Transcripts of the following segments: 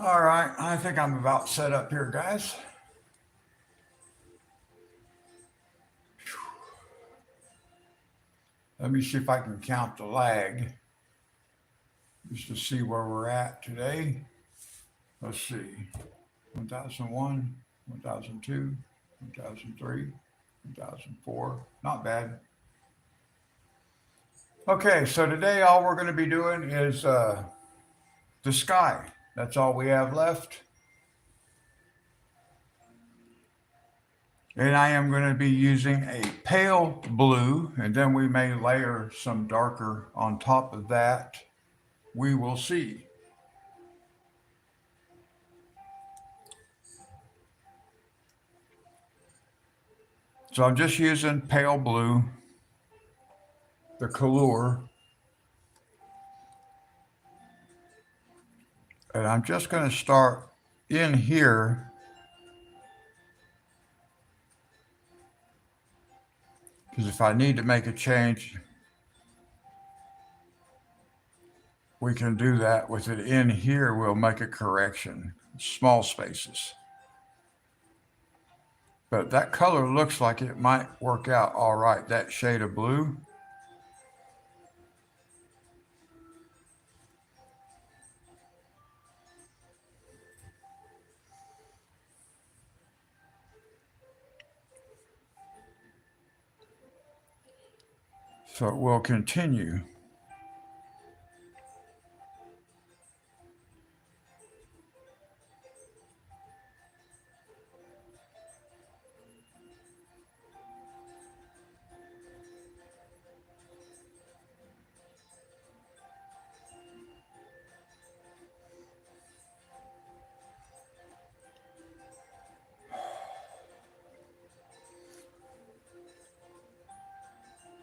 All right, I think I'm about set up here, guys. Let me see if I can count the lag just to see where we're at today. Let's see 1001, 1002, 1003, 1004. Not bad. Okay, so today all we're going to be doing is the sky. That's all we have left. And I am going to be using a pale blue, and then we may layer some darker on top of that. We will see. So I'm just using pale blue, the color, and I'm just going to start in here because if I need to make a change, we can do that with it in here. We'll make a correction, small spaces. But that color looks like it might work out all right, that shade of blue. So we'll continue.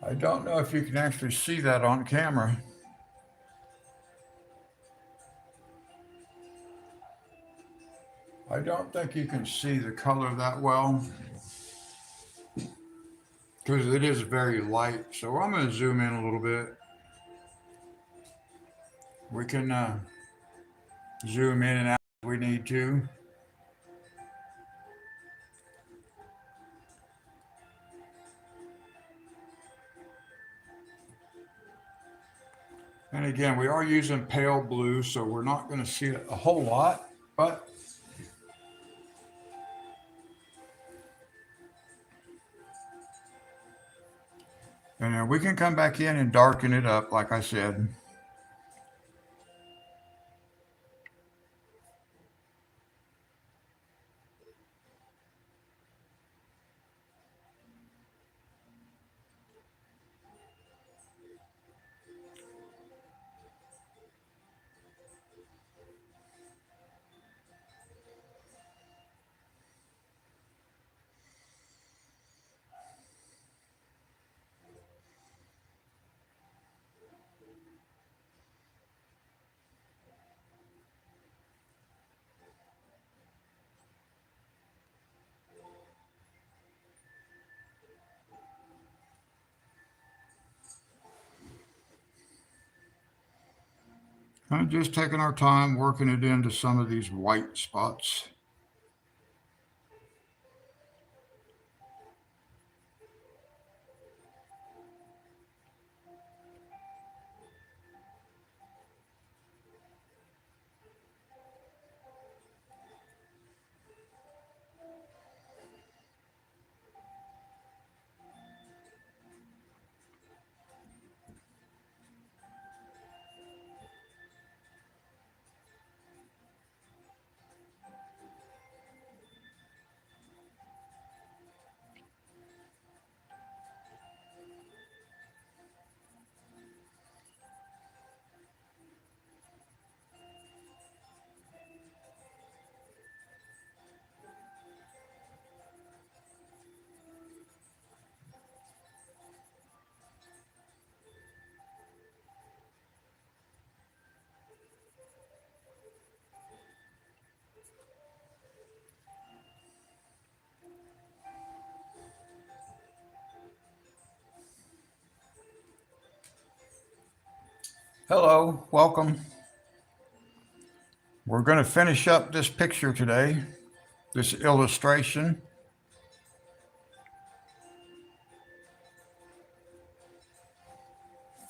I don't know if you can actually see that on camera. I don't think you can see the color that well because it is very light. So I'm going to zoom in a little bit. We can zoom in and out if we need to. And again, we are using pale blue, so we're not going to see it a whole lot, but and then we can come back in and darken it up, like I said. And just taking our time working it into some of these white spots. Hello, welcome. We're going to finish up this picture today, this illustration.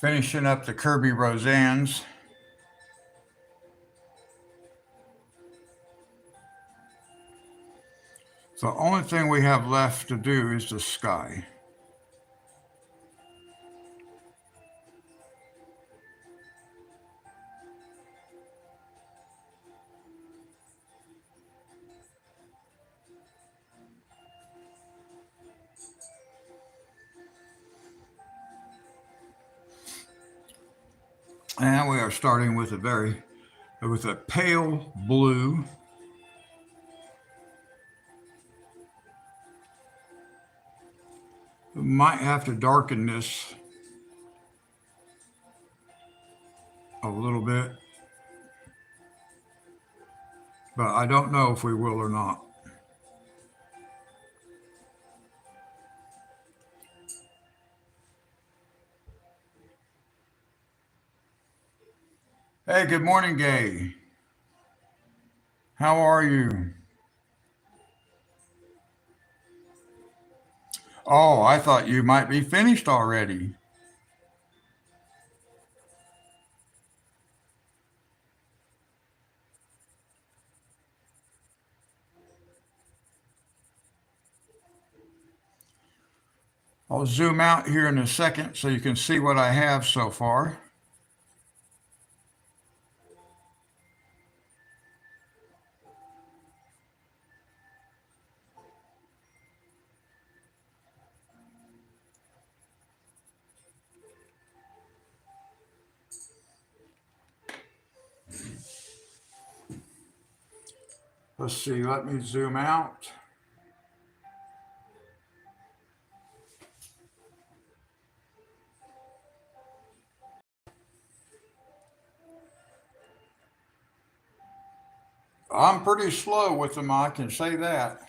Finishing up the Kerby Rosanes. The only thing we have left to do is the sky. And we are starting with a pale blue. We might have to darken this a little bit, but I don't know if we will or not. Hey, good morning, Gay. How are you? Oh, I thought you might be finished already. I'll zoom out here in a second so you can see what I have so far. Let's see, let me zoom out. I'm pretty slow with them, I can say that.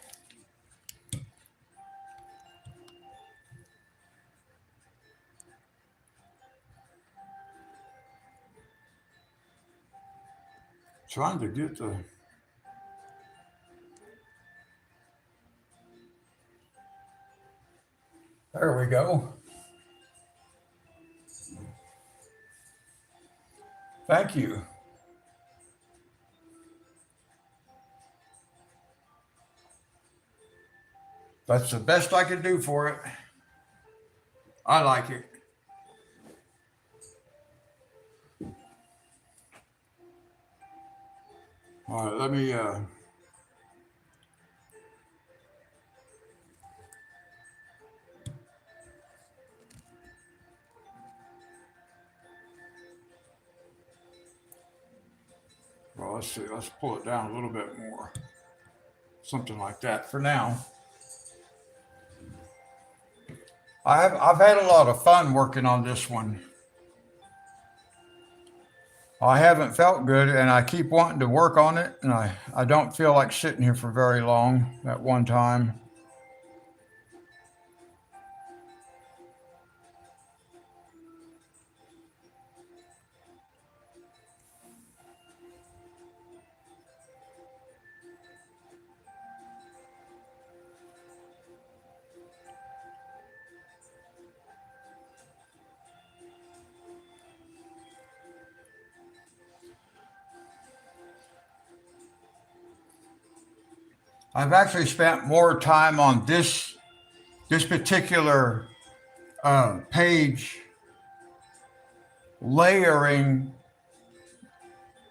Trying to get the... There we go. Thank you. That's the best I could do for it. I like it. All right, let me well, let's see, let's pull it down a little bit more. Something like that for now. I've had a lot of fun working on this one. I haven't felt good and I keep wanting to work on it, and I don't feel like sitting here for very long at one time. I've actually spent more time on this particular page layering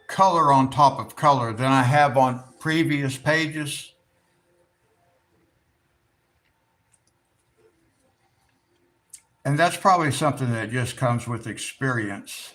color on top of color than I have on previous pages. And that's probably something that just comes with experience.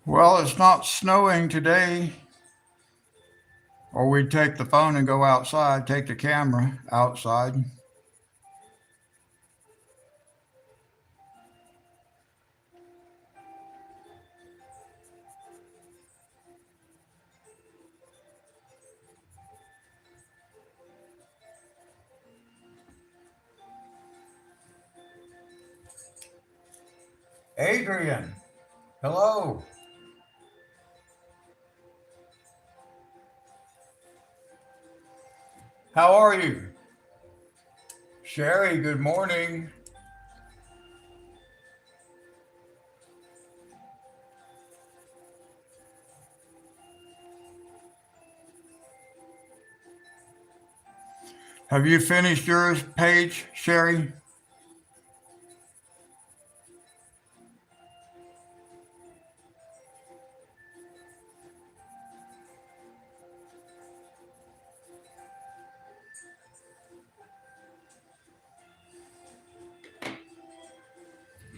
Well, it's not snowing today. Or we'd take the phone and go outside, take the camera outside. Adrian, hello. How are you? Sherry, good morning. Have you finished yours page, Sherry?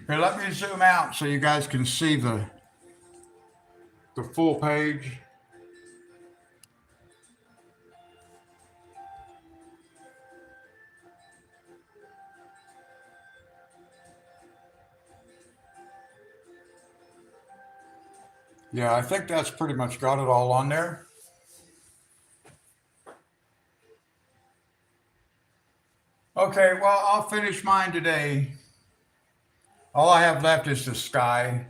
Here, let me zoom out so you guys can see the full page. Yeah, I think that's pretty much got it all on there. Okay, well, I'll finish mine today. All I have left is the sky.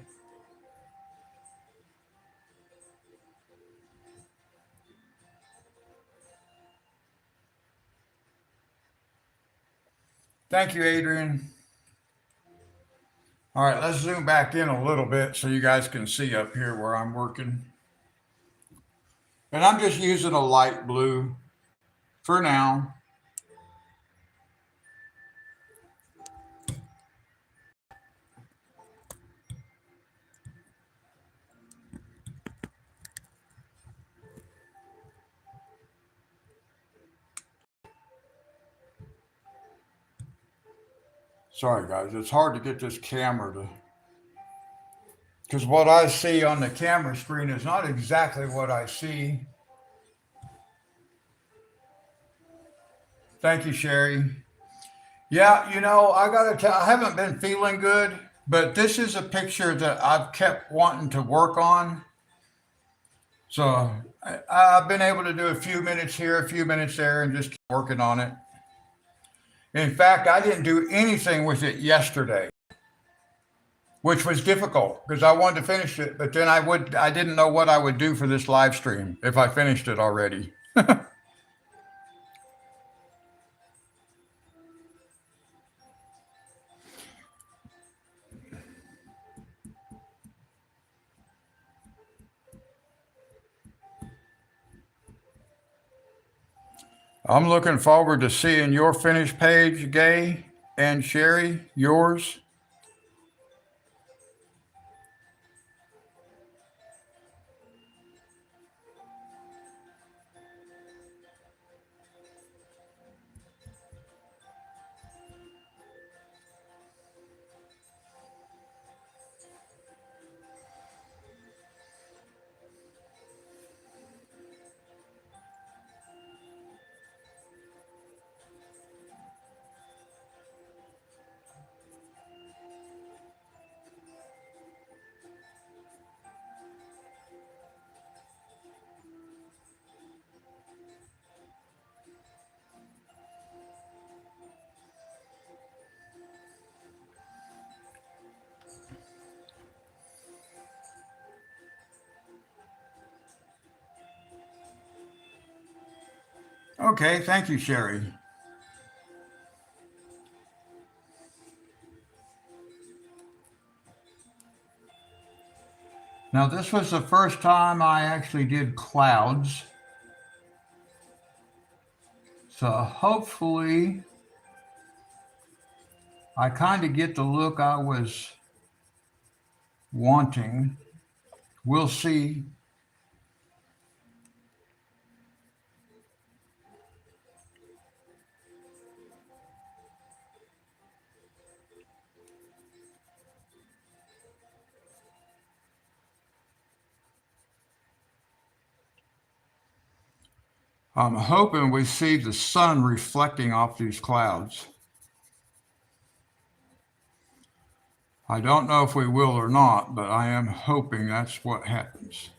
Thank you, Adrian. All right, let's zoom back in a little bit so you guys can see up here where I'm working. And I'm just using a light blue for now. Sorry, guys, it's hard to get this camera to, because what I see on the camera screen is not exactly what I see. Thank you, Sherry. Yeah, I gotta tell, I haven't been feeling good, but this is a picture that I've kept wanting to work on. So I've been able to do a few minutes here, a few minutes there, and just keep working on it. In fact, I didn't do anything with it yesterday, which was difficult because I wanted to finish it, but then I didn't know what I would do for this live stream if I finished it already. I'm looking forward to seeing your finished page, Gay and Sherry, yours. Okay, thank you, Sherry. Now, this was the first time I actually did clouds. So hopefully I kind of get the look I was wanting. We'll see. I'm hoping we see the sun reflecting off these clouds. I don't know if we will or not, but I am hoping that's what happens.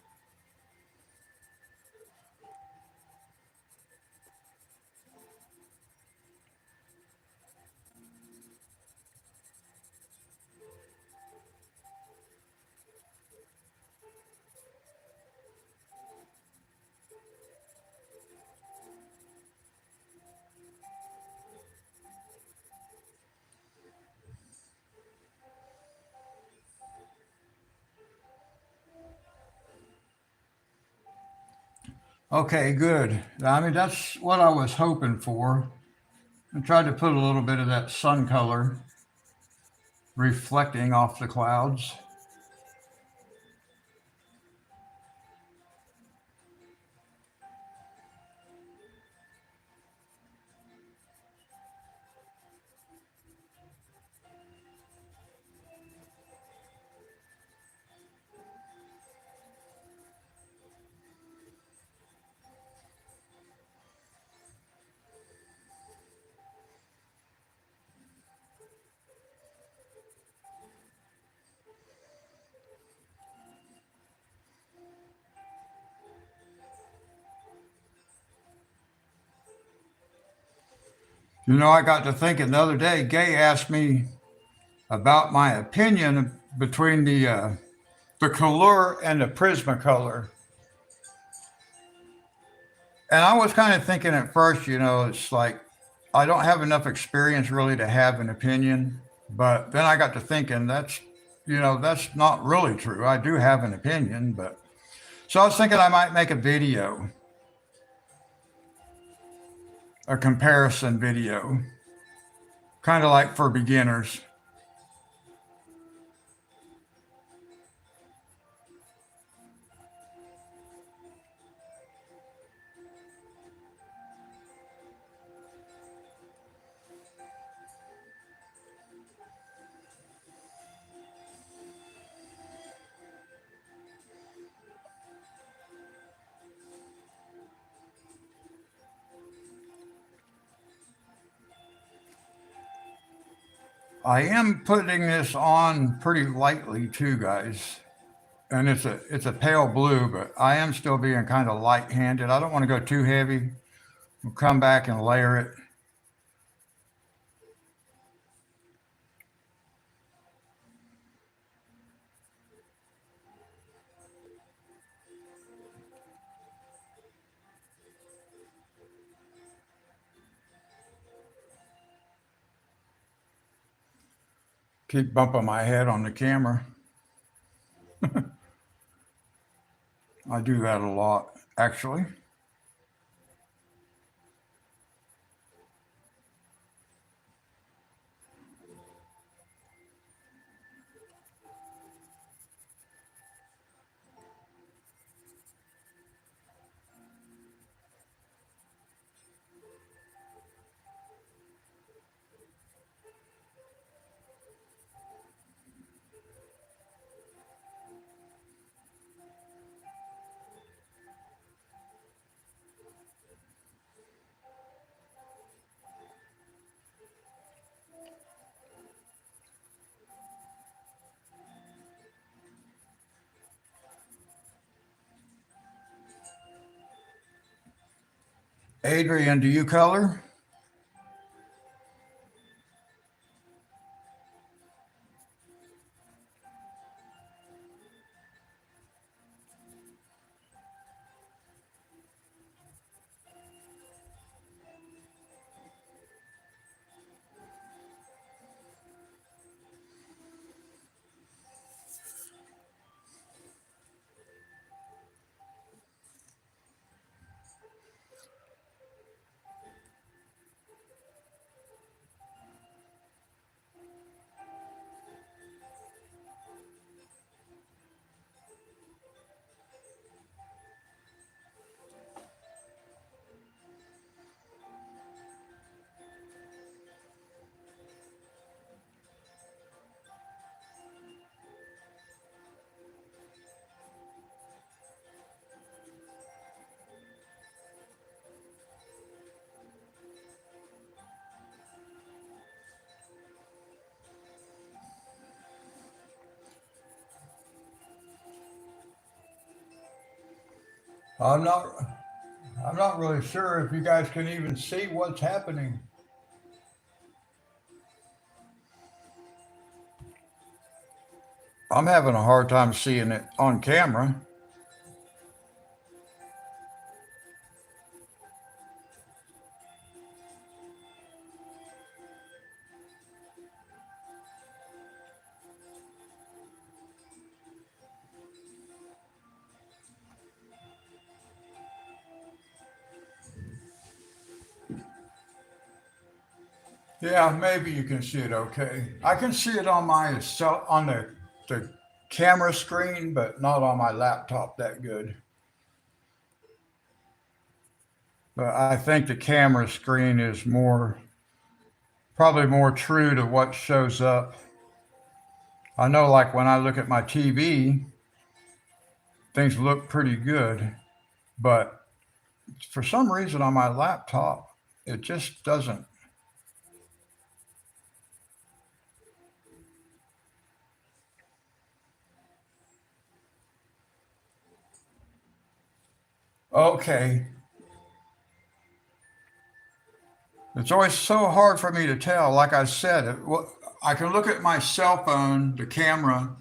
Okay, good. I mean, that's what I was hoping for. I tried to put a little bit of that sun color reflecting off the clouds. You know, I got to thinking the other day, Gay asked me about my opinion between the color and the Prismacolor. And I was kind of thinking at first, you know, it's like I don't have enough experience really to have an opinion. But then I got to thinking that's not really true. I do have an opinion, but so I was thinking I might make a video, a comparison video, kind of like for beginners. I am putting this on pretty lightly too, guys. And it's a pale blue, but I am still being kind of light-handed. I don't want to go too heavy. We'll come back and layer it. Keep bumping my head on the camera. I do that a lot, actually. Adrian, do you color? I'm not I'm not really sure if you guys can even see what's happening. I'm having a hard time seeing it on camera. Yeah, maybe you can see it okay. I can see it on my cell on the camera screen, but not on my laptop that good. But I think the camera screen is more probably more true to what shows up. I know like when I look at my TV, things look pretty good, but for some reason on my laptop, it just doesn't. Okay, it's always so hard for me to tell. Like I said, I can look at my cell phone, the camera,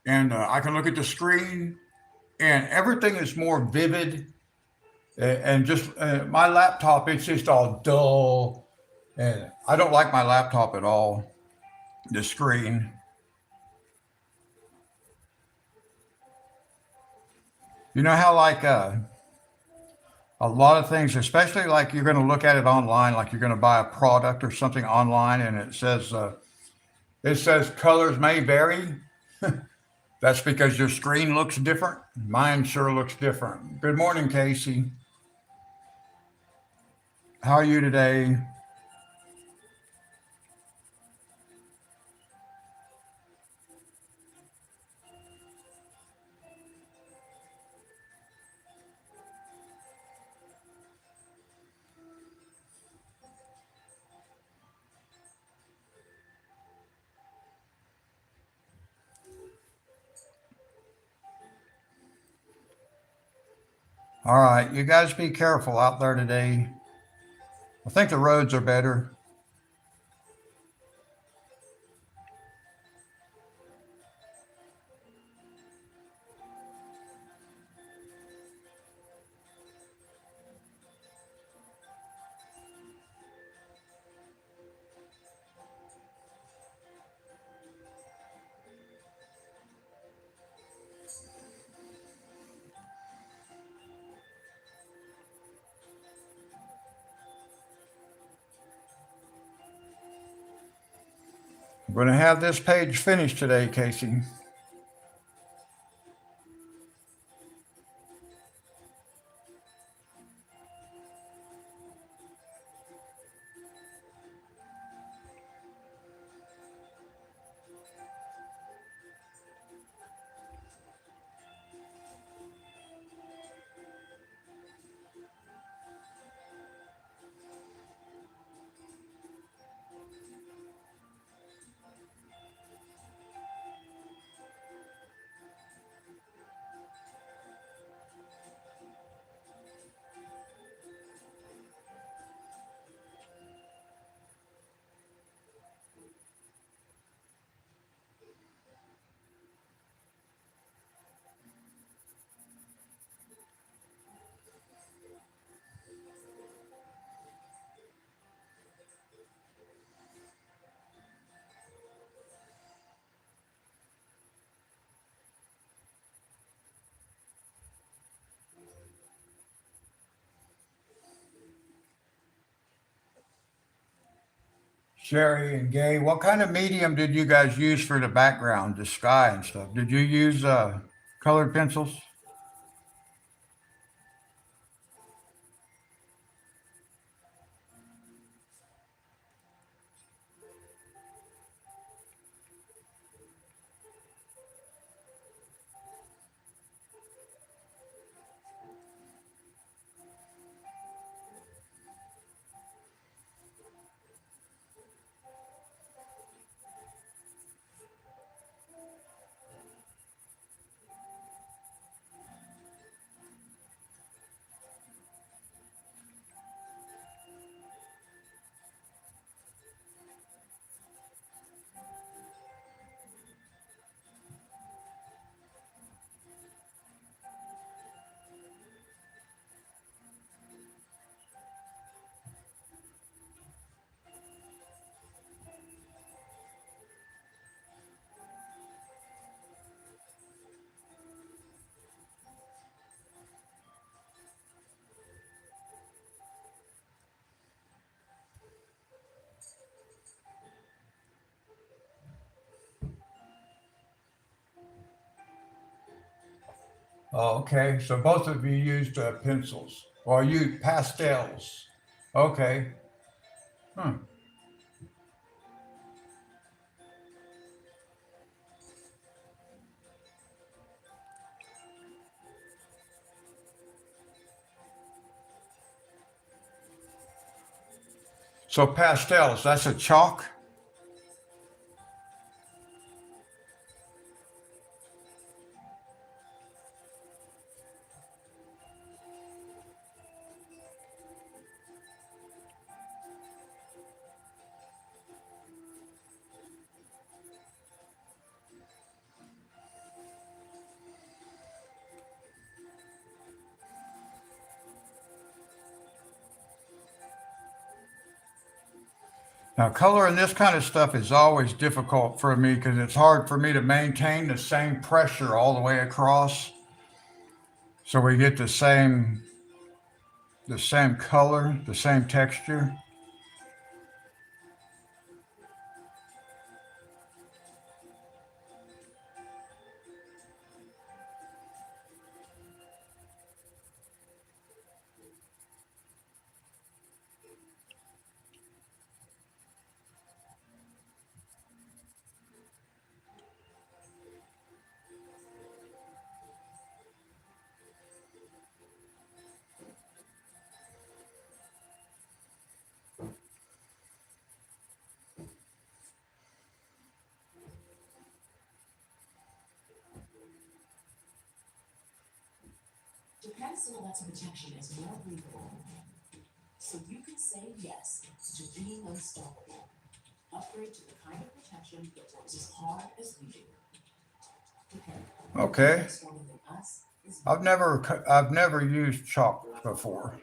and I can look at the screen, and everything is more vivid. And just my laptop, it's just all dull, and I don't like my laptop at all. The screen, you know how like a lot of things, especially like you're going to look at it online, like you're going to buy a product or something online, and it says colors may vary. That's because your screen looks different. Mine sure looks different. Good morning, Casey. How are you today? All right, you guys be careful out there today. I think the roads are better. I'm going to have this page finished today, Casey. Sherry and Gay, what kind of medium did you guys use for the background, the sky and stuff? Did you use colored pencils? Oh, okay. So both of you used pencils or you pastels. Okay. Hmm. So pastels, that's a chalk. Now, coloring this kind of stuff is always difficult for me because it's hard for me to maintain the same pressure all the way across. So we get the same color, the same texture. Okay. I've never used chalk before.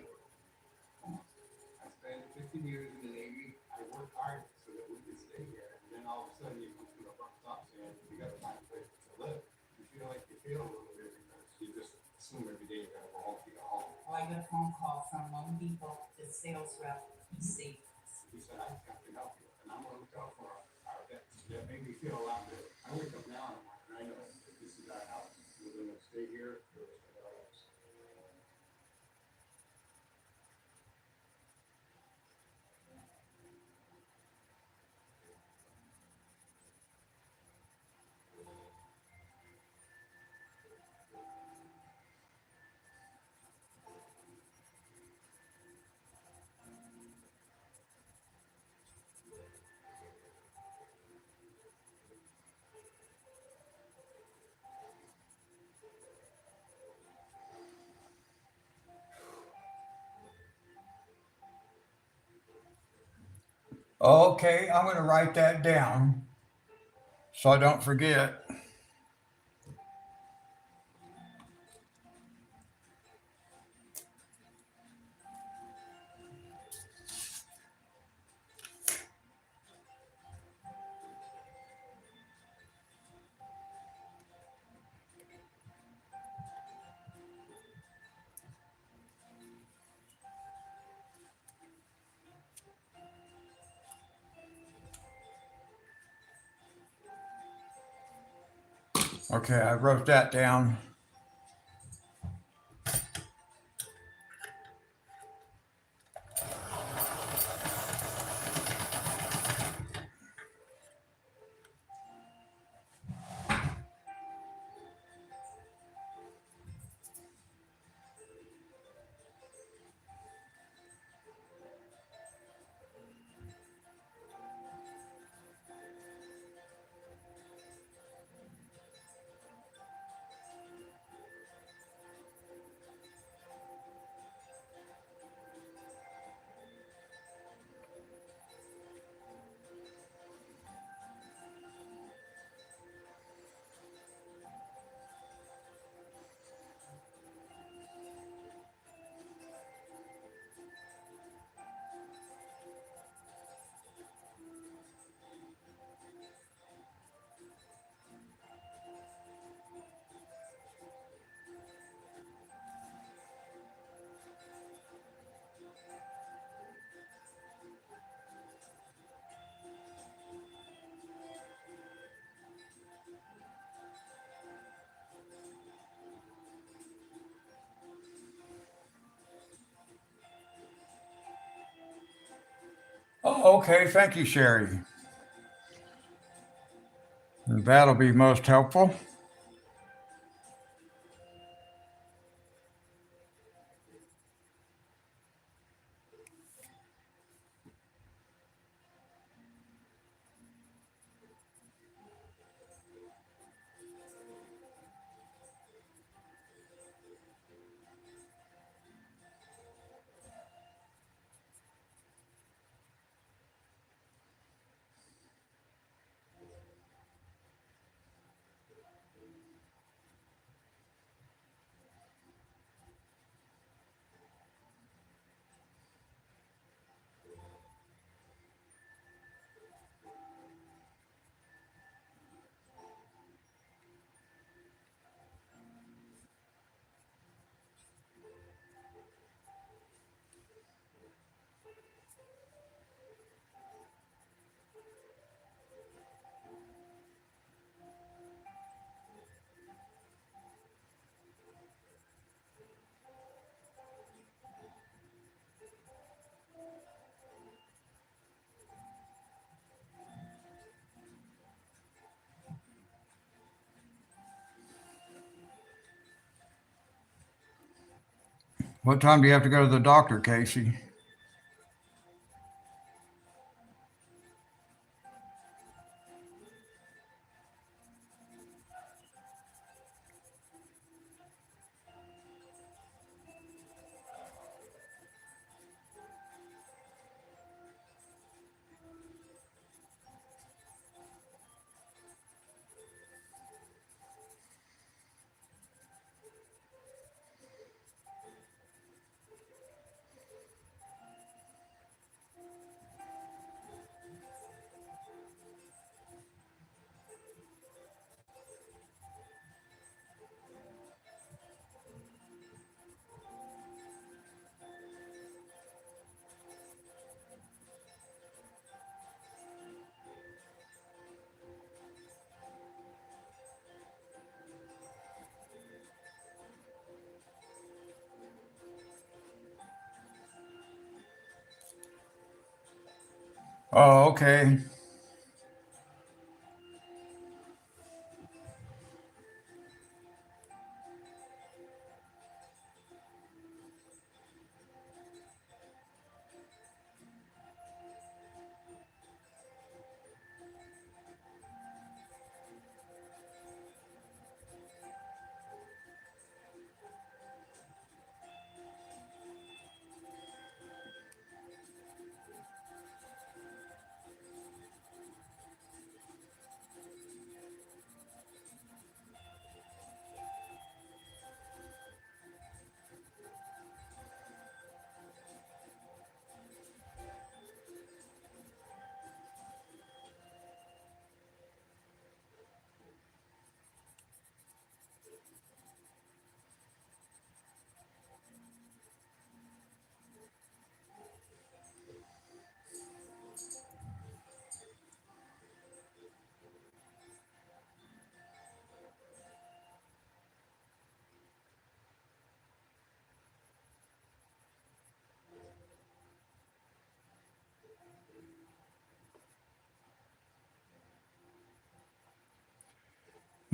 Okay, I'm going to write that down so I don't forget. Okay, I wrote that down. Okay, thank you, Sherry. That'll be most helpful. What time do you have to go to the doctor, Casey? Oh, okay.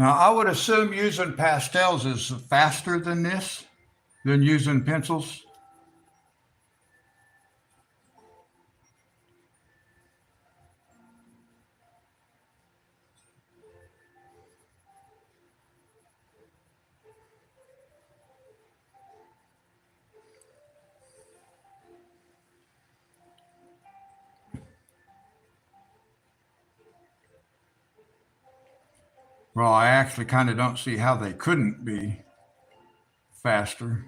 Now, I would assume using pastels is faster than this, than using pencils. Well, I actually kind of don't see how they couldn't be faster.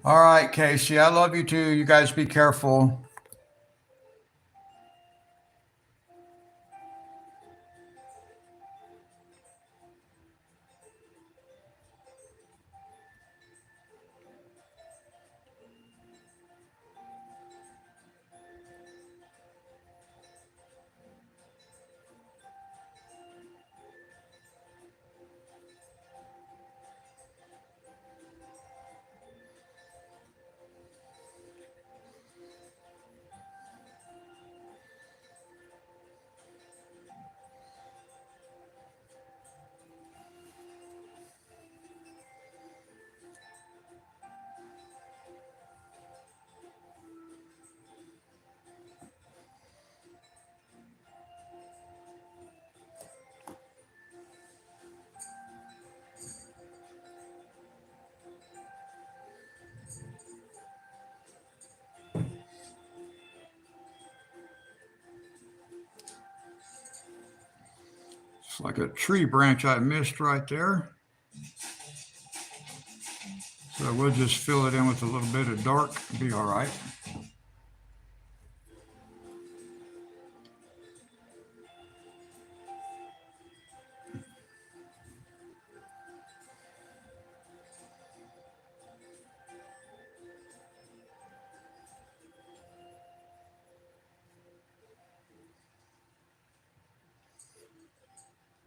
All right, Casey, I love you too. You guys be careful. It's like a tree branch I missed right there. So we'll just fill it in with a little bit of dark. It'll be all right.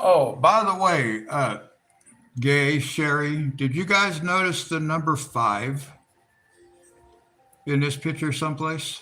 Oh, by the way, Gay, Sherry, did you guys notice the number 5 in this picture someplace?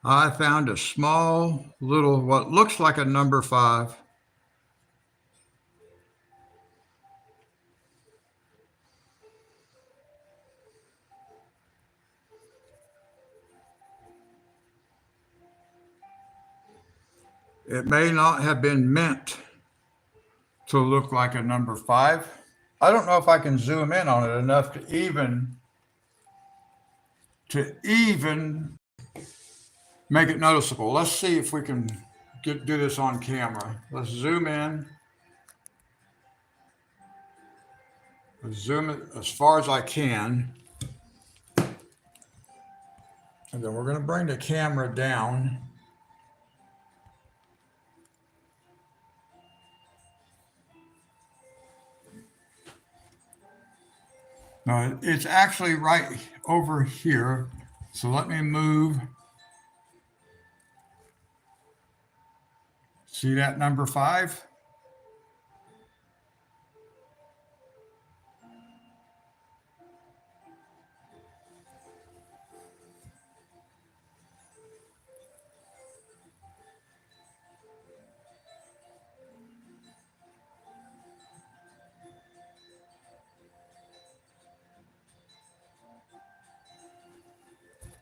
I found a small little, what looks like a number 5. It may not have been meant to look like a number 5. I don't know if I can zoom in on it enough to even make it noticeable. Let's see if we can do this on camera. Let's zoom in. Let's zoom it as far as I can. And then we're going to bring the camera down. No, it's actually right over here. So let me move. See that number 5?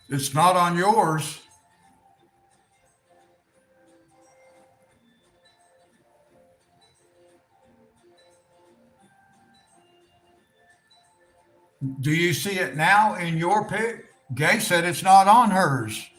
It's not on yours. Do you see it now in your pic? Gay said it's not on hers.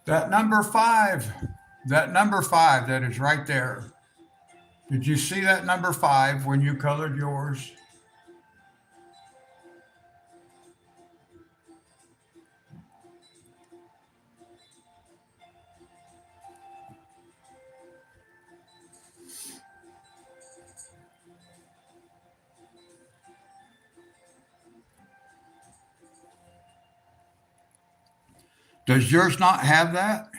That number 5, that is right there. Did you see that number 5 when you colored yours? Does yours not have that?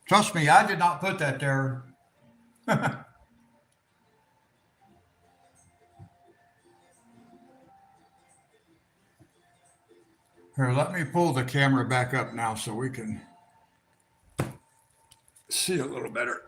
Trust me, I did not put that there. Here, let me pull the camera back up now so we can see a little better.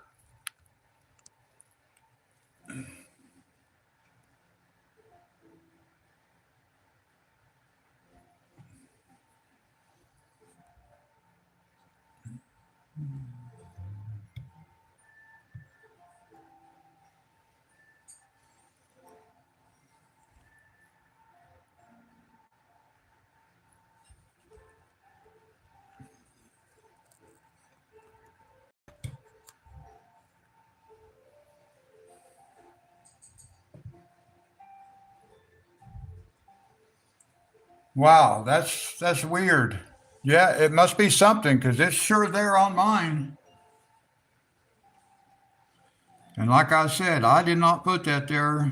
Wow, that's weird. Yeah, it must be something because it's sure there on mine. And like I said, I did not put that there.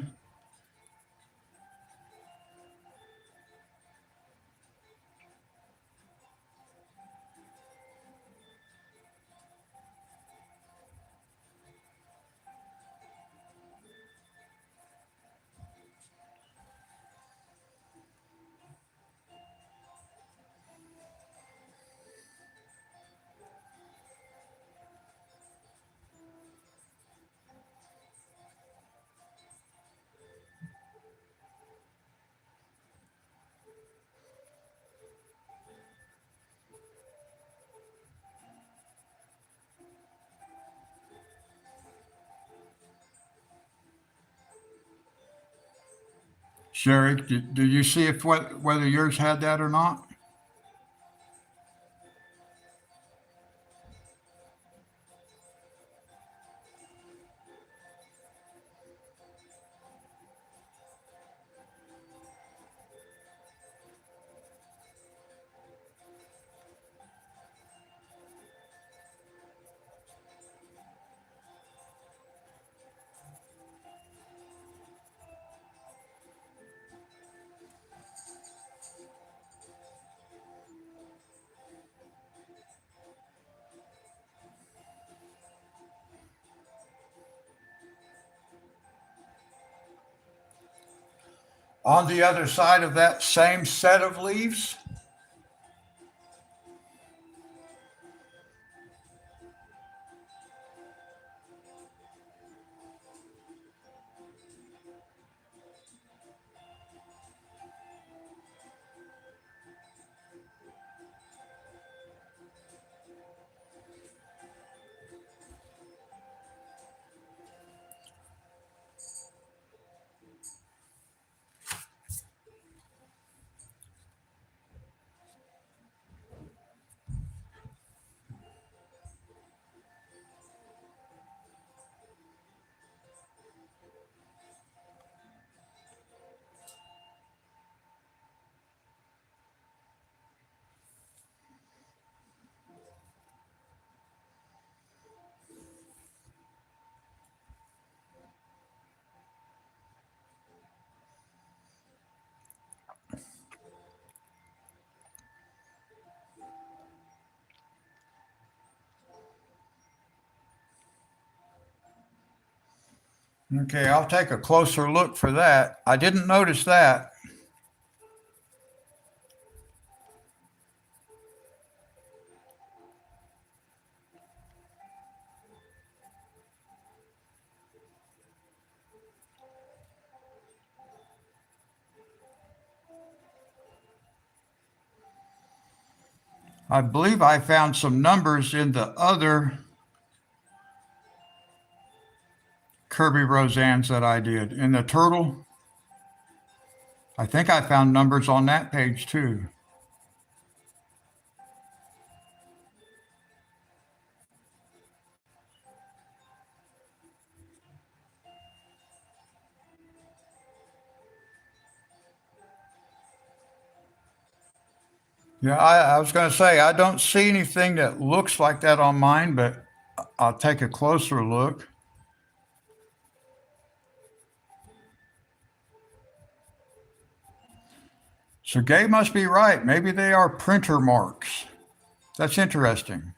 Sherry, do you see if whether yours had that or not? On the other side of that same set of leaves? Okay, I'll take a closer look for that. I didn't notice that. I believe I found some numbers in the other Kirby Rosanes that I did. In the turtle, I think I found numbers on that page too. Yeah, I was going to say, I don't see anything that looks like that on mine, but I'll take a closer look. So Gabe must be right. Maybe they are printer marks. That's interesting.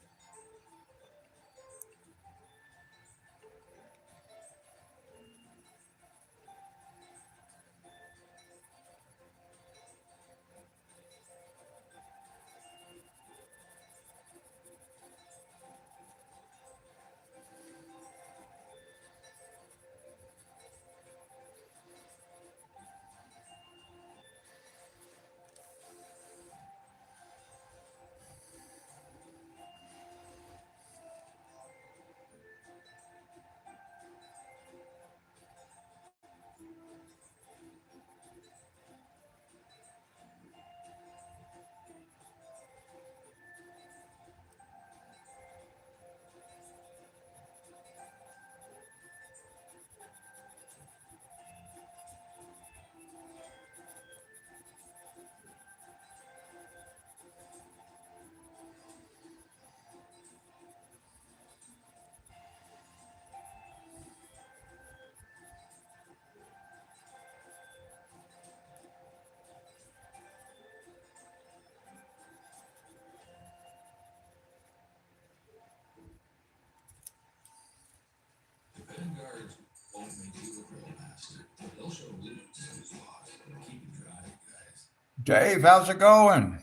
Dave, how's it going?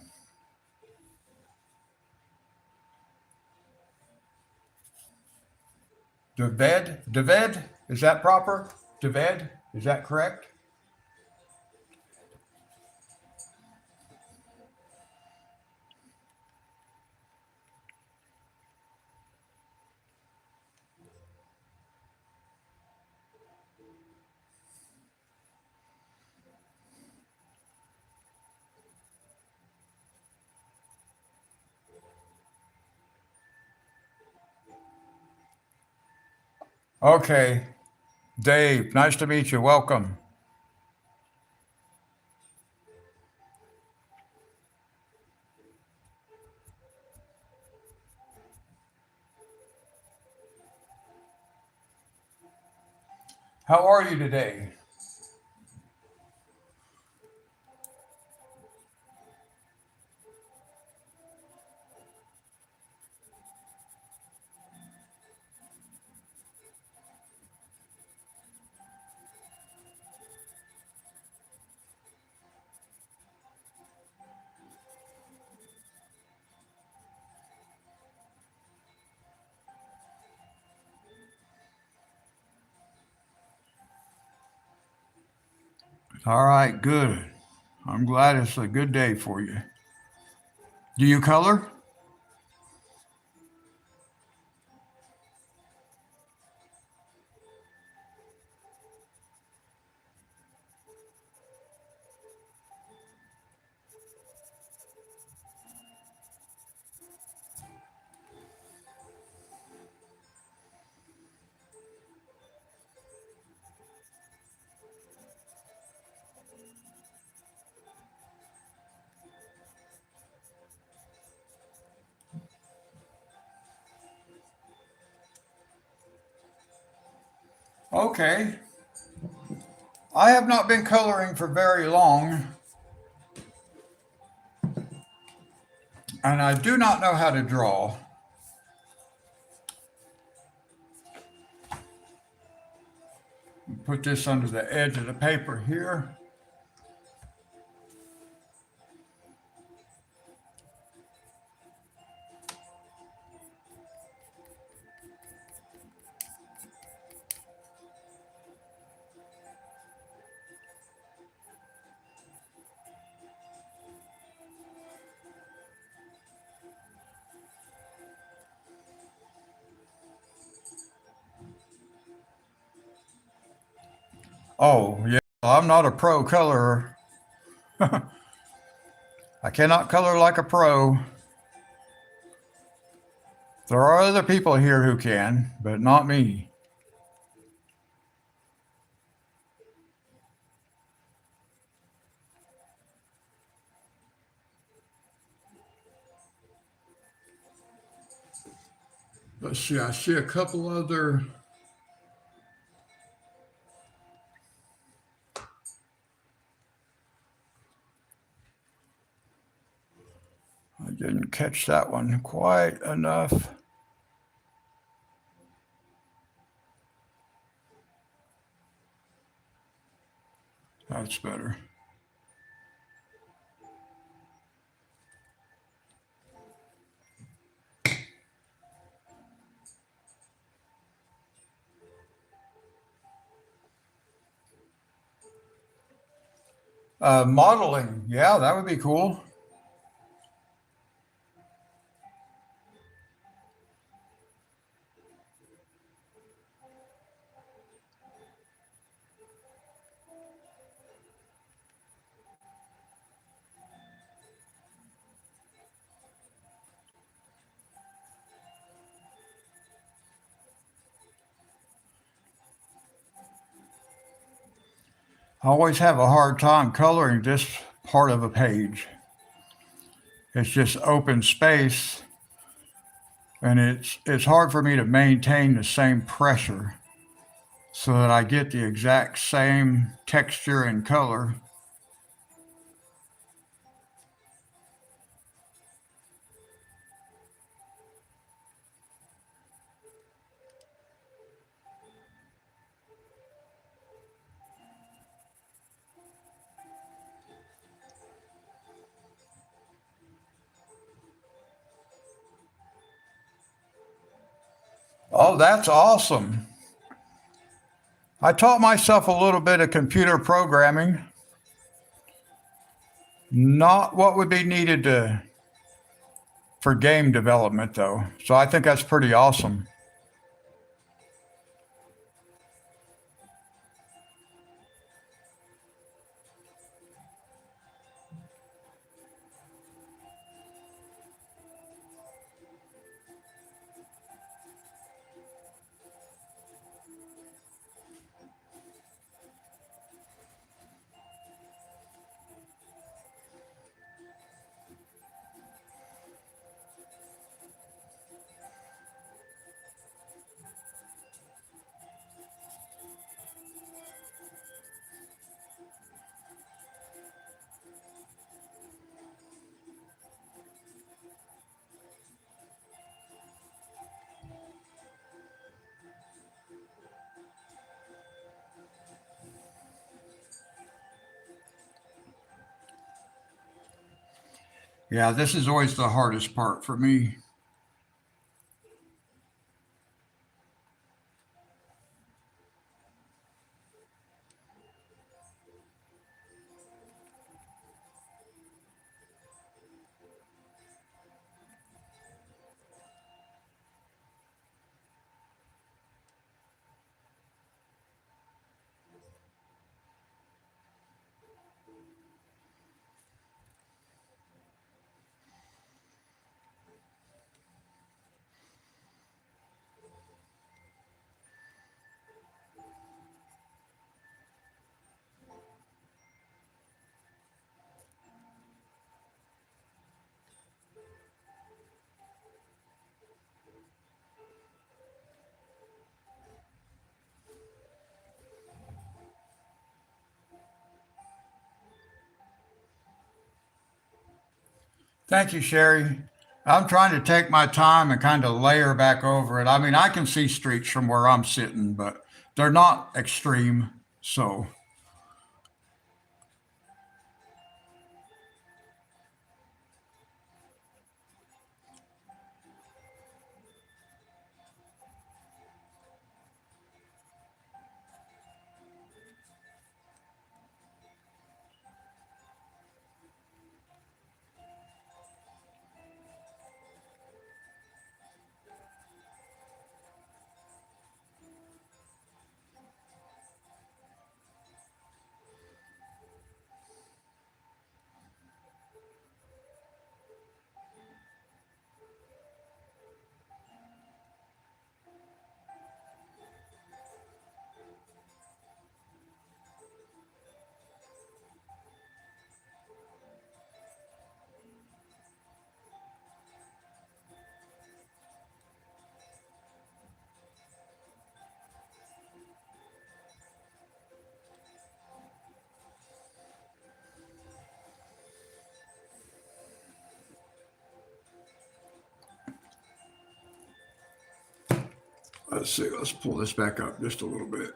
Daved, is that proper? Daved, is that correct? Okay, Dave, nice to meet you. Welcome. How are you today? All right, good. I'm glad it's a good day for you. Do you color? Okay. I have not been coloring for very long, and I do not know how to draw. Put this under the edge of the paper here. Oh, yeah, I'm not a pro colorer. I cannot color like a pro. There are other people here who can, but not me. Let's see, I see a couple other. I didn't catch that one quite enough. That's better. Modeling, yeah, that would be cool. I always have a hard time coloring this part of a page. It's just open space, and it's hard for me to maintain the same pressure so that I get the exact same texture and color. Oh, that's awesome. I taught myself a little bit of computer programming, not what would be needed for game development, though. So I think that's pretty awesome. Yeah, this is always the hardest part for me. Thank you, Sherry. I'm trying to take my time and kind of layer back over it. I mean, I can see streaks from where I'm sitting, but they're not extreme. So let's see. Let's pull this back up just a little bit.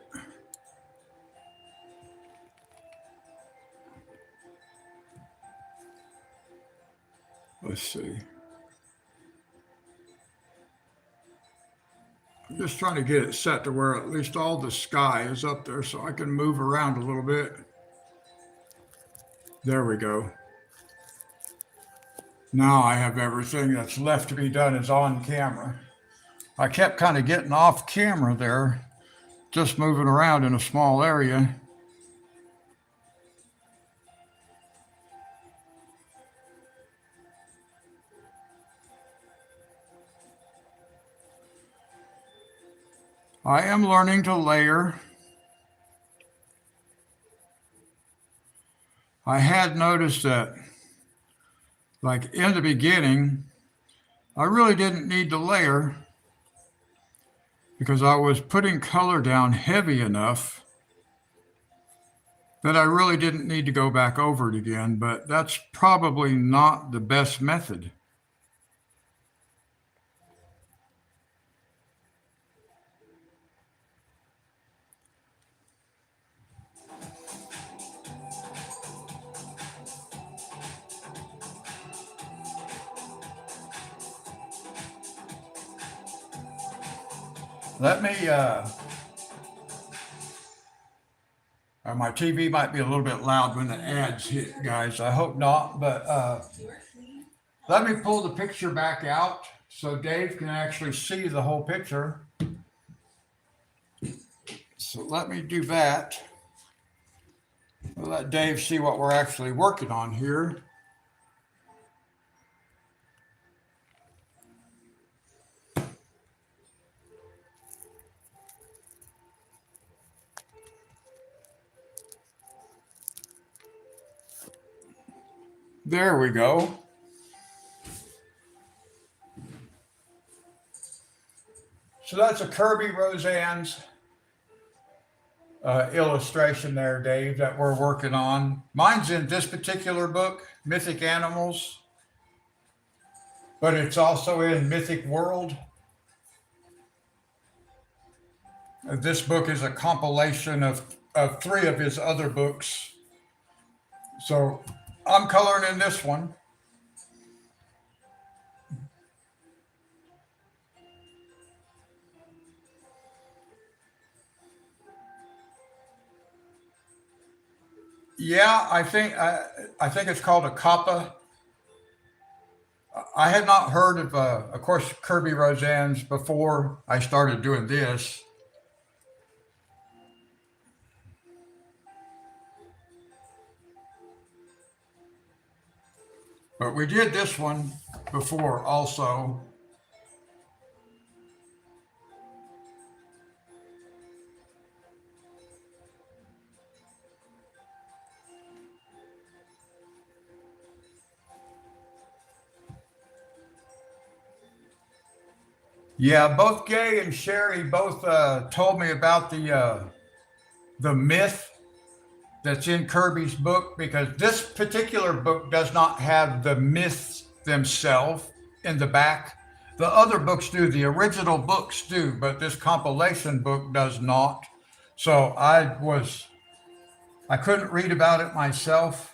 Let's see. I'm just trying to get it set to where at least all the sky is up there so I can move around a little bit. There we go. Now I have everything that's left to be done is on camera. I kept kind of getting off camera there, just moving around in a small area. I am learning to layer. I had noticed that, like in the beginning, I really didn't need to layer because I was putting color down heavy enough that I really didn't need to go back over it again, but that's probably not the best method. Let me, my TV might be a little bit loud when the ads hit, guys. I hope not, but let me pull the picture back out so Dave can actually see the whole picture. So let me do that. We'll let Dave see what we're actually working on here. There we go. So that's a Kerby Rosanes illustration there, Dave, that we're working on. Mine's in this particular book, Mythic Animals, but it's also in Mythic World. This book is a compilation of 3 of his other books. So I'm coloring in this one. Yeah, I think it's called a Kappa. I had not heard of course, Kerby Rosanes before I started doing this. But we did this one before also. Yeah, both Gay and Sherry both told me about the myth that's in Kerby's book, because this particular book does not have the myths themselves in the back. The other books do, the original books do, but this compilation book does not. So I couldn't read about it myself.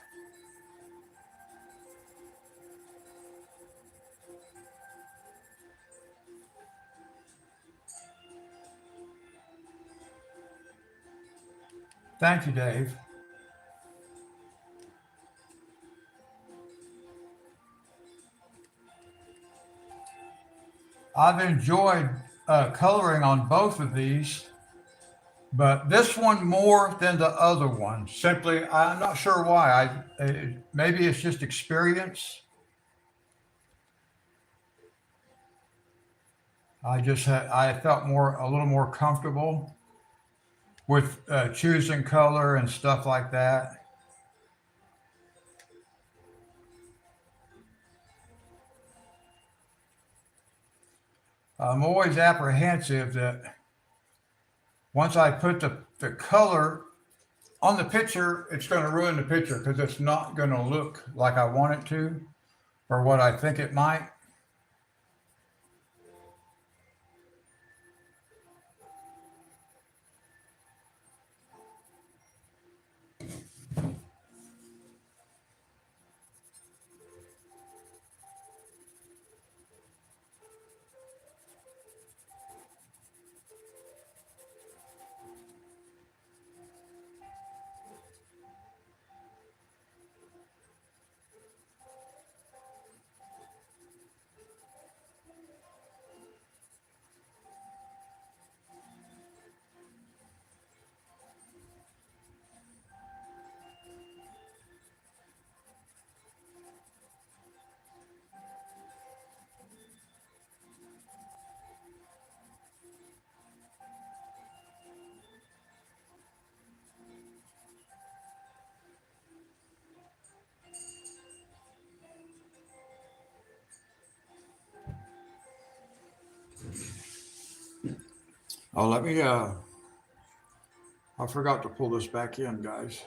Thank you, Dave. I've enjoyed coloring on both of these, but this one more than the other one. Simply, I'm not sure why. Maybe it's just experience. I felt a little more comfortable with choosing color and stuff like that. I'm always apprehensive that once I put the color on the picture, it's going to ruin the picture because it's not going to look like I want it to or what I think it might. Oh, I forgot to pull this back in, guys.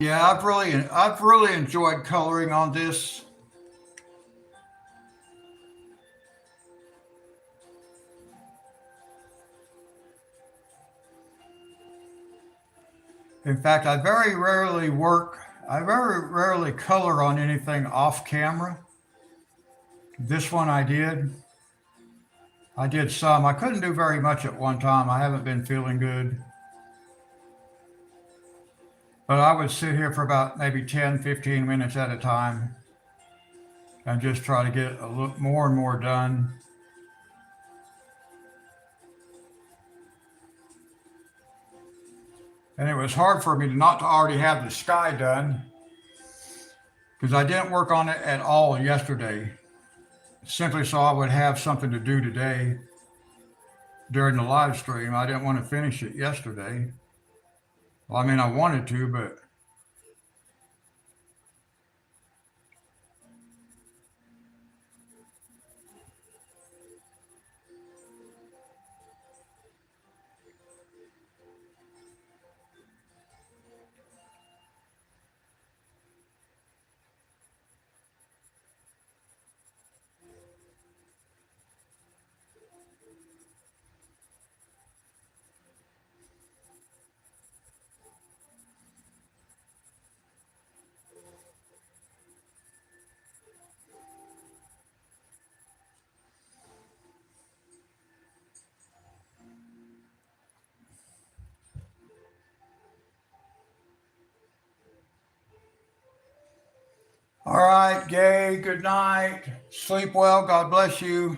Yeah, I've really enjoyed coloring on this. In fact, I very rarely color on anything off camera. This one I did. I did some. I couldn't do very much at one time. I haven't been feeling good. But I would sit here for about maybe 10, 15 minutes at a time and just try to get a look more and more done. And it was hard for me to not to already have the sky done because I didn't work on it at all yesterday, simply so I would have something to do today during the live stream. I didn't want to finish it yesterday. Well, I mean, I wanted to, but all right, Gay, good night. Sleep well. God bless you.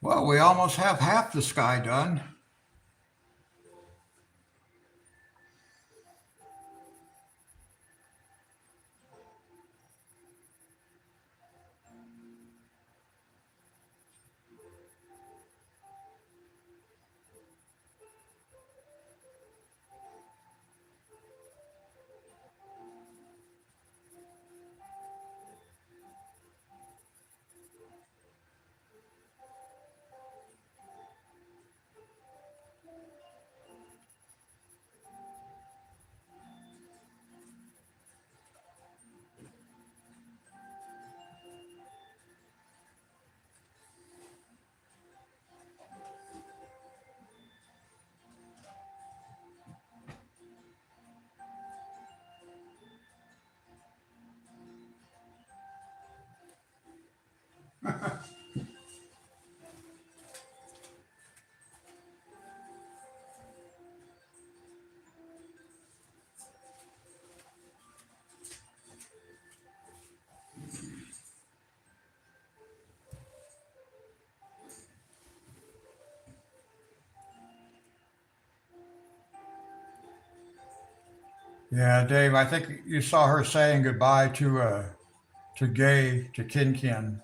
Well, we almost have half the sky done. Yeah, Dave, I think you saw her saying goodbye to Gay, to Kin Kin.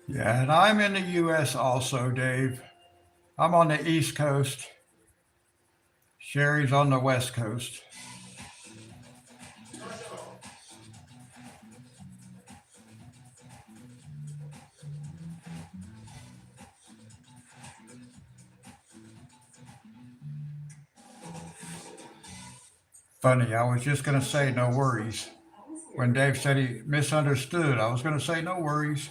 Yeah, and I'm in the U.S. also, Dave. I'm on the East Coast. Sherry's on the West Coast. Funny, I was just going to say no worries. When Dave said he misunderstood, I was going to say no worries.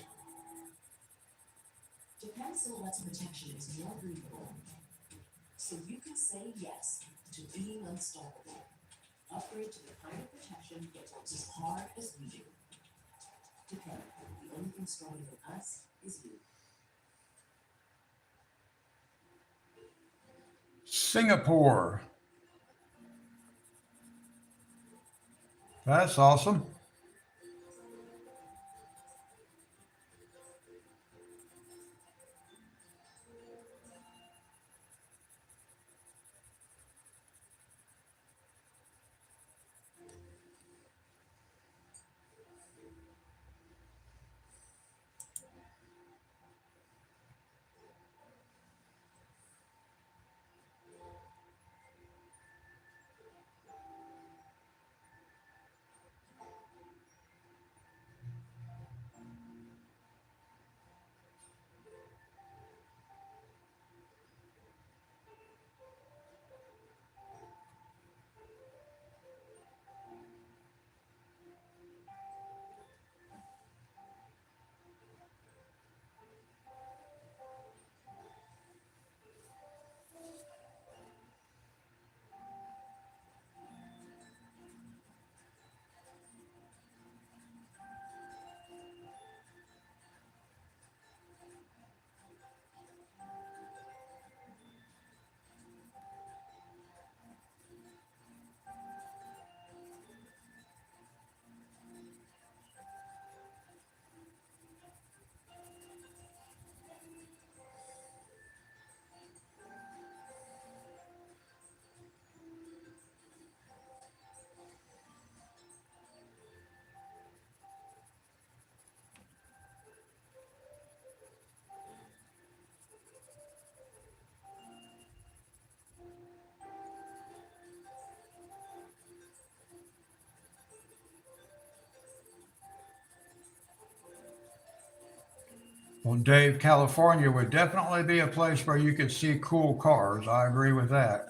Singapore. That's awesome. Well, Dave, California would definitely be a place where you could see cool cars. I agree with that.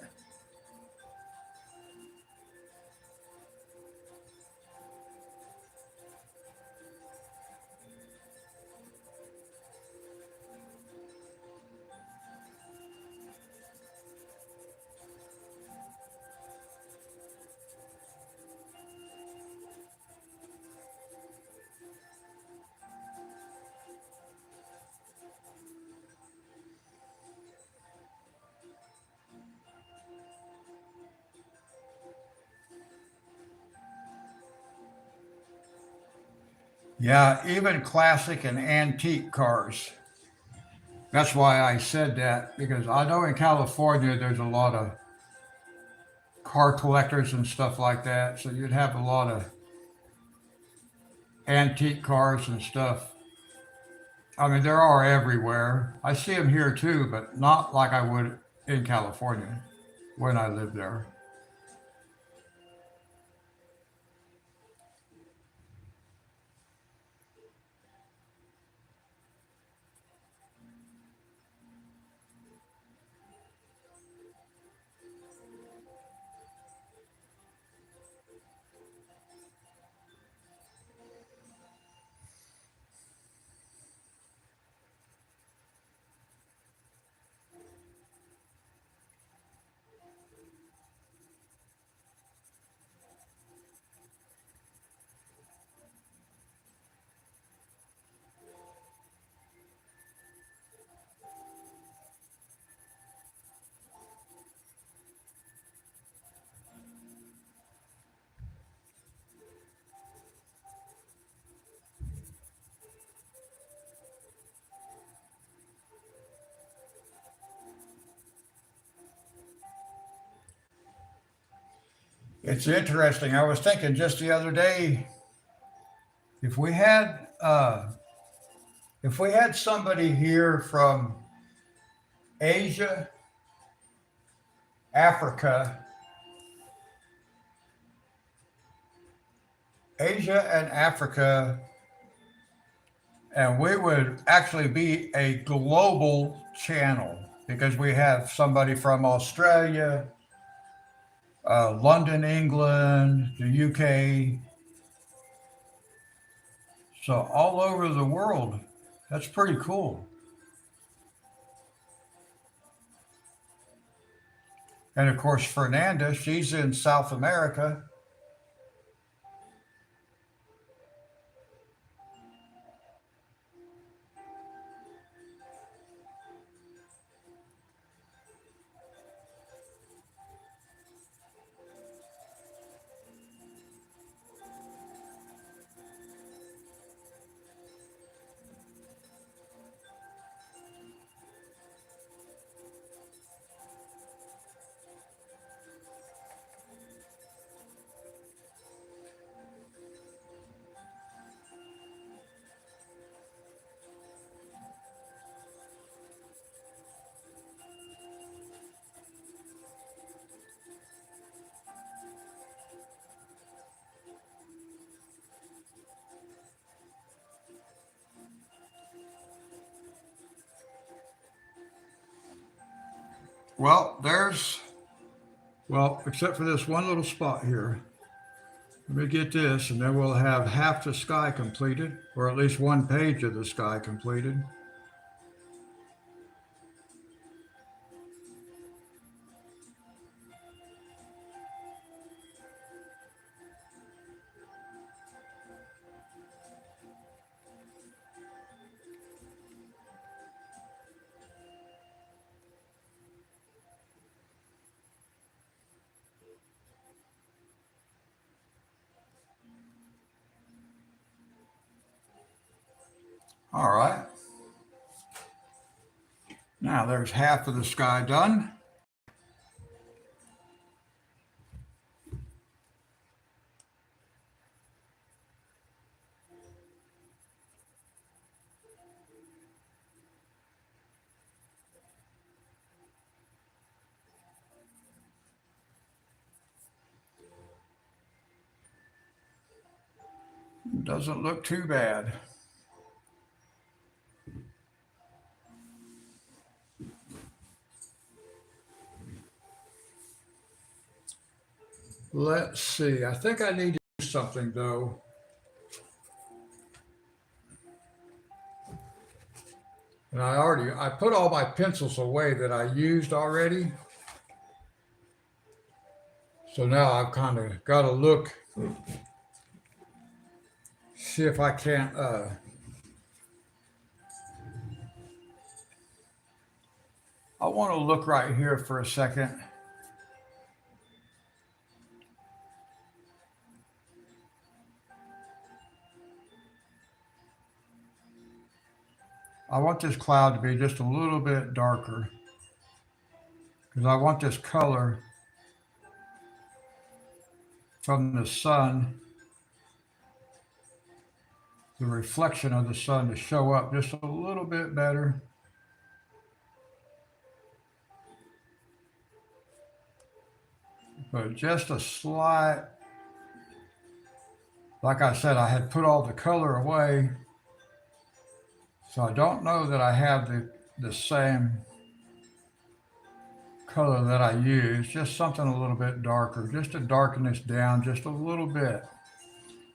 Yeah, even classic and antique cars. That's why I said that because I know in California there's a lot of car collectors and stuff like that. So you'd have a lot of antique cars and stuff. I mean, there are everywhere. I see them here too, but not like I would in California when I lived there. It's interesting. I was thinking just the other day, if we had uh, if we had somebody here from Asia, Africa, Asia and Africa, and we would actually be a global channel because we have somebody from Australia, London, England, the UK, so all over the world. That's pretty cool. And of course, Fernanda, she's in South America. Well, except for this one little spot here. Let me get this, and then we'll have half the sky completed, or at least one page of the sky completed. All right. Now there's half of the sky done. Doesn't look too bad. Let's see. I think I need to do something though. And I put all my pencils away that I used already. So now I've kind of got to look, see if I can't. I want to look right here for a second. I want this cloud to be just a little bit darker because I want this color from the sun the reflection of the sun to show up just a little bit better. But just a slight, like I said, I had put all the color away. So I don't know that I have the same color that I use, just something a little bit darker, just to darken this down just a little bit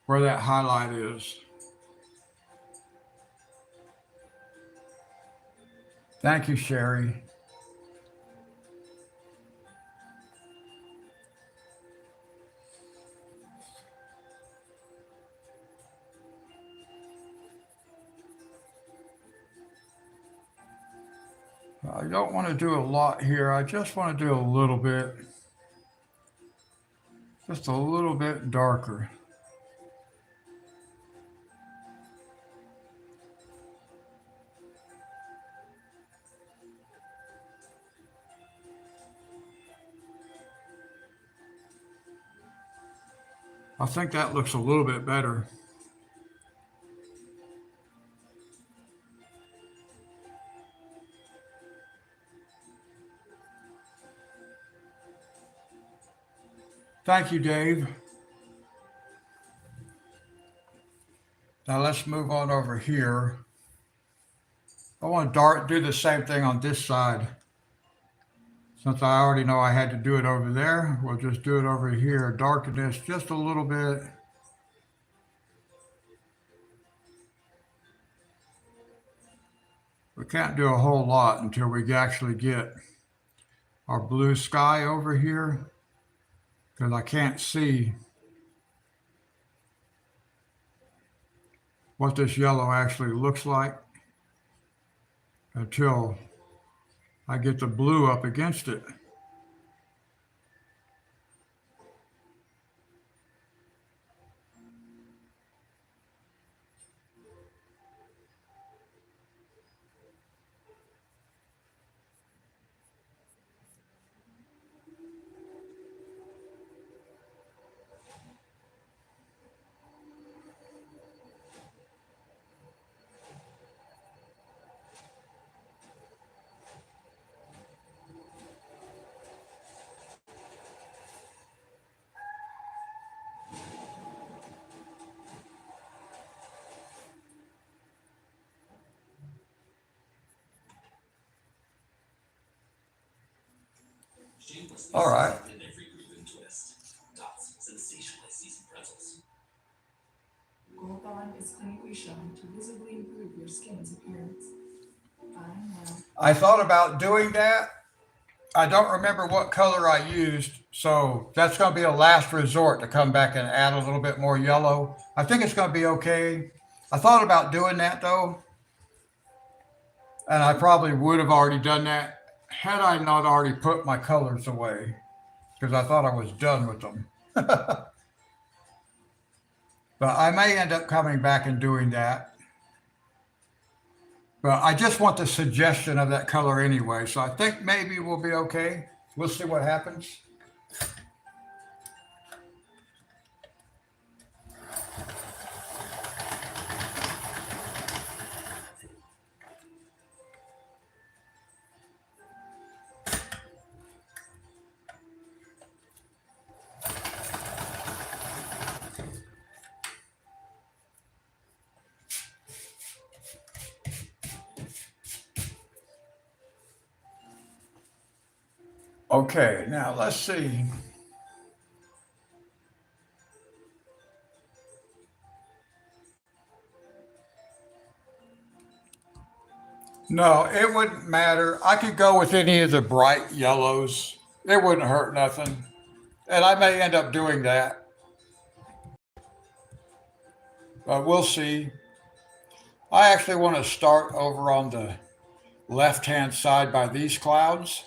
where that highlight is. Thank you, Sherry. I don't want to do a lot here. I just want to do a little bit, just a little bit darker. I think that looks a little bit better. Thank you, Dave. Now let's move on over here. I want to do the same thing on this side. Since I already know I had to do it over there, we'll just do it over here. Darken this just a little bit. We can't do a whole lot until we actually get our blue sky over here, because I can't see what this yellow actually looks like until I get the blue up against it. All right. Glutathione is clinically shown to visibly improve your skin's appearance. I thought about doing that. I don't remember what color I used, so that's going to be a last resort to come back and add a little bit more yellow. I think it's going to be okay. I thought about doing that though, and I probably would have already done that had I not already put my colors away, because I thought I was done with them. But I may end up coming back and doing that. But I just want the suggestion of that color anyway, so I think maybe we'll be okay. We'll see what happens. Okay, now let's see. No, it wouldn't matter. I could go with any of the bright yellows. It wouldn't hurt nothing. And I may end up doing that. But we'll see. I actually want to start over on the left-hand side by these clouds,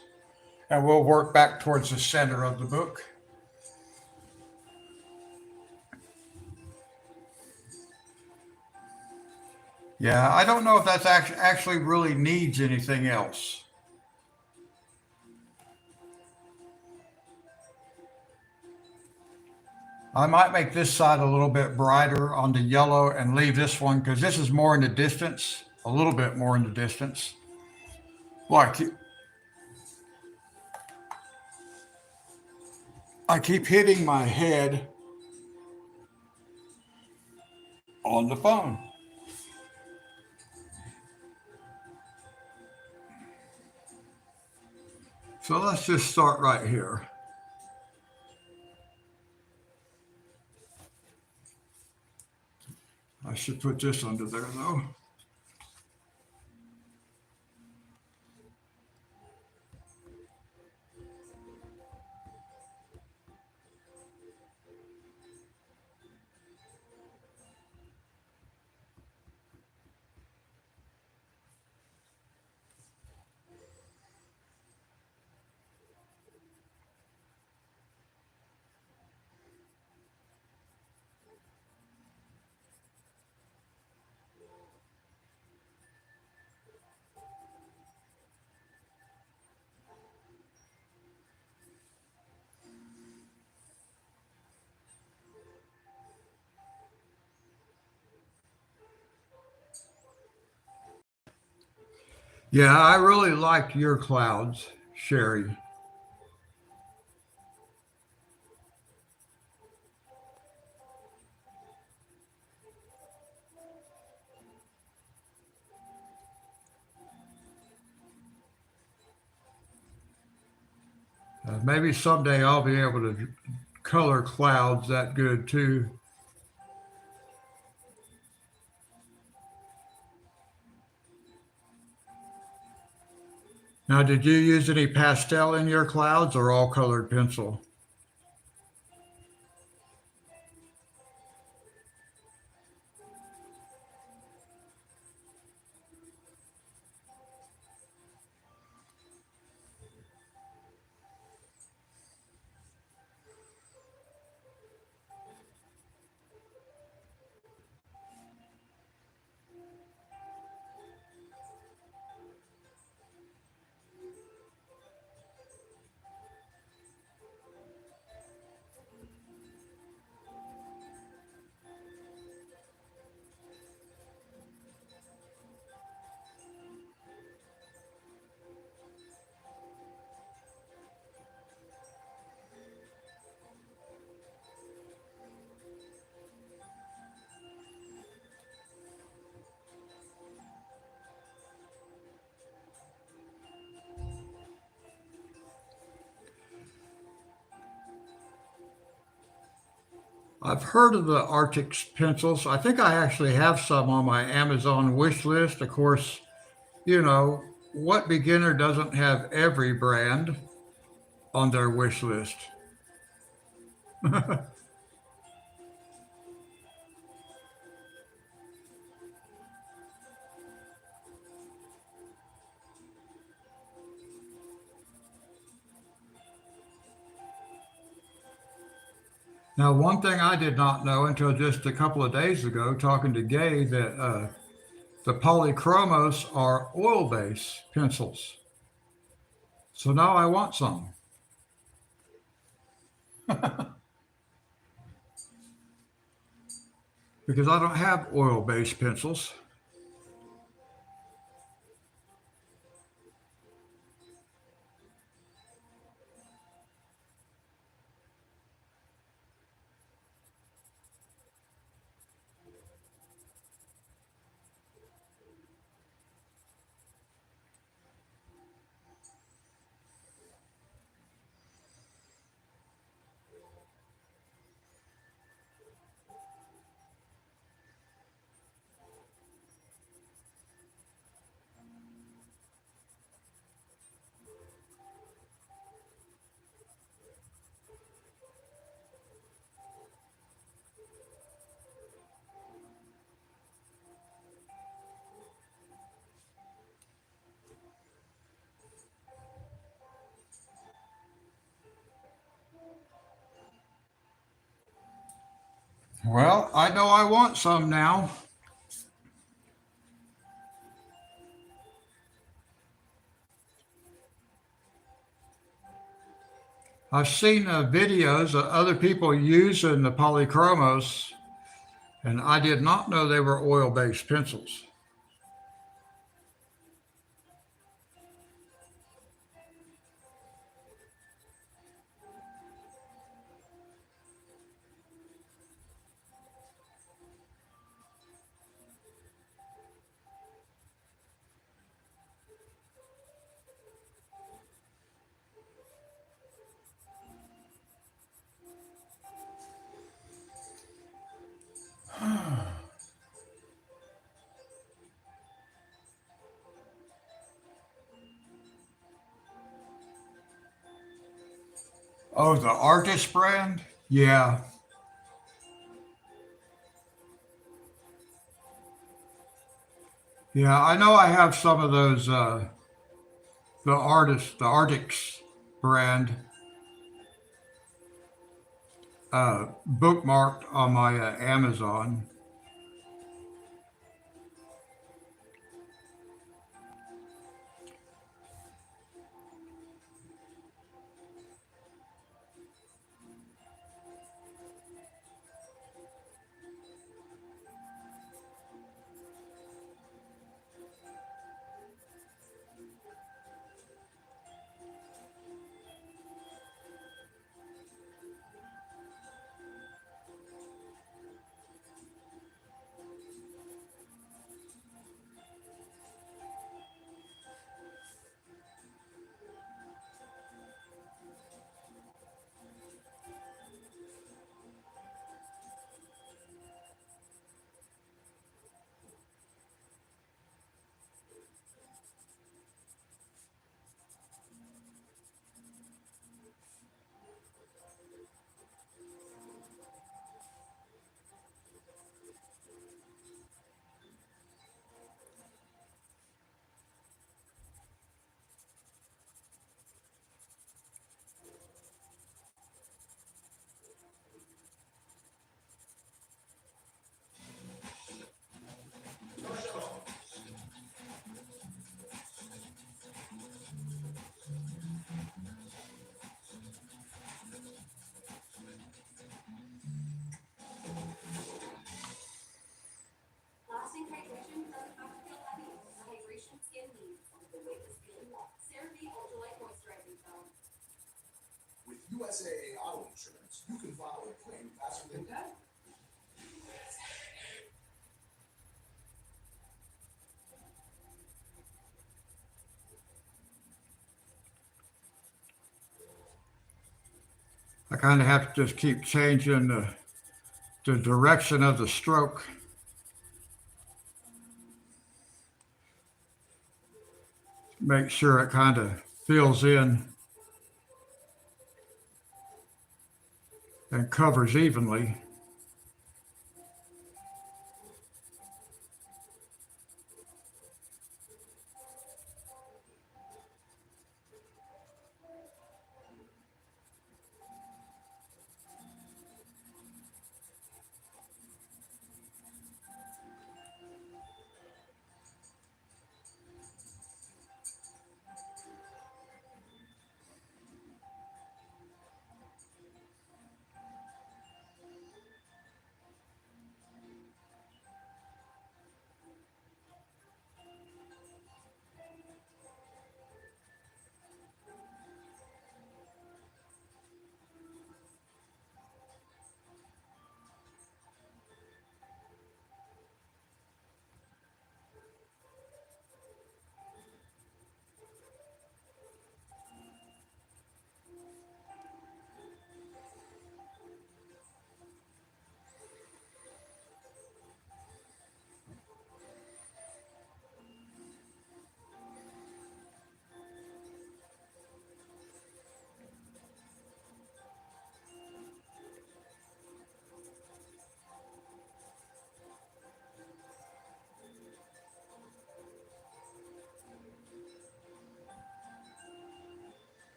and we'll work back towards the center of the book. Yeah, I don't know if that's actually really needs anything else. I might make this side a little bit brighter on the yellow and leave this one because this is more in the distance, a little bit more in the distance. Well, I keep hitting my head on the phone. So let's just start right here. I should put this under there though. Yeah, I really liked your clouds, Sherry. Maybe someday I'll be able to color clouds that good too. Now, did you use any pastel in your clouds or all colored pencil? I've heard of the Arctic pencils. I think I actually have some on my Amazon wish list. Of course, you know, what beginner doesn't have every brand on their wish list? Now, one thing I did not know until just a couple of days ago, talking to Gay, that the polychromos are oil-based pencils. So now I want some because I don't have oil-based pencils. Well, I know I want some now. I've seen videos of other people using the polychromos, and I did not know they were oil-based pencils. Oh, the Artist brand? Yeah. Yeah, I know I have some of those, the Arctics brand, bookmarked on my Amazon. Lasting hydration doesn't have to feel heavy. The hydration skin needs. The weightless feeling. Kerby Ultralight Moisturizing Foam. With USAA Auto Insurance, you can file a claim faster than that. I kind of have to just keep changing the direction of the stroke. Make sure it kind of fills in and covers evenly.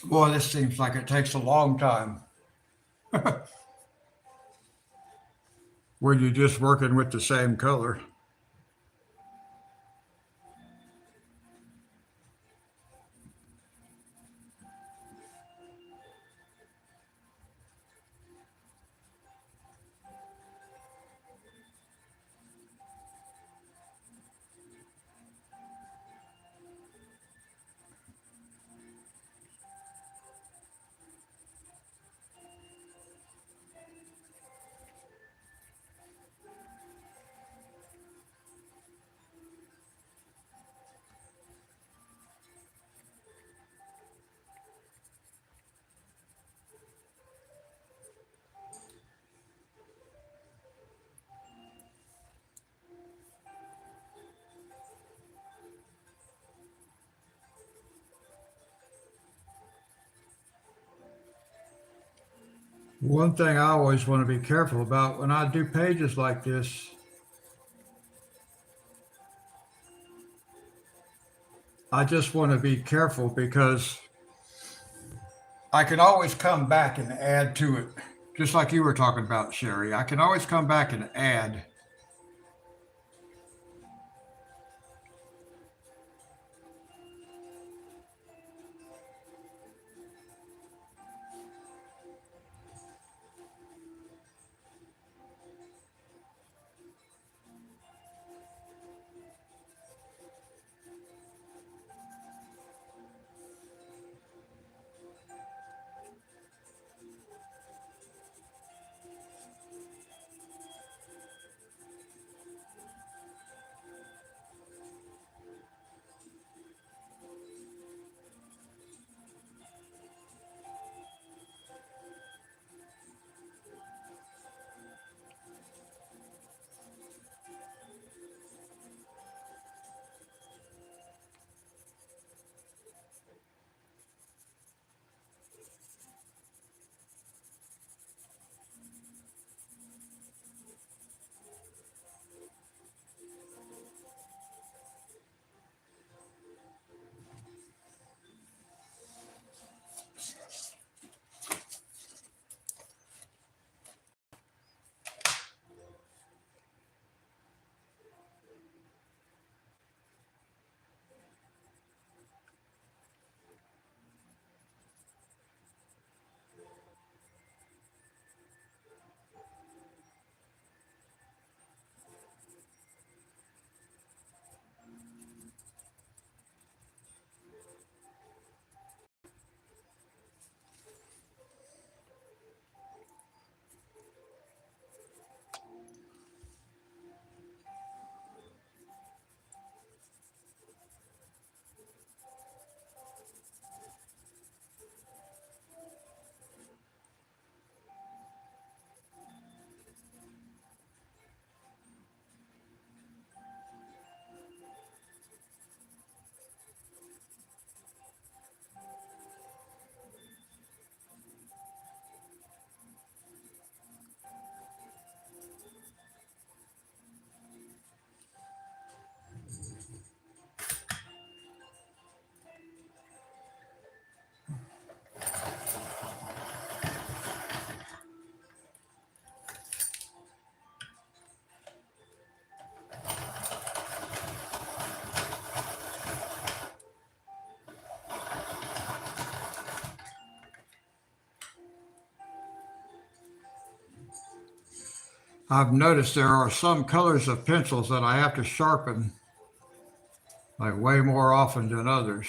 Boy, this seems like it takes a long time when you're just working with the same color. One thing I always want to be careful about when I do pages like this, I just want to be careful because I can always come back and add to it. Just like you were talking about, Sherry. I can always come back and add. I've noticed there are some colors of pencils that I have to sharpen like way more often than others.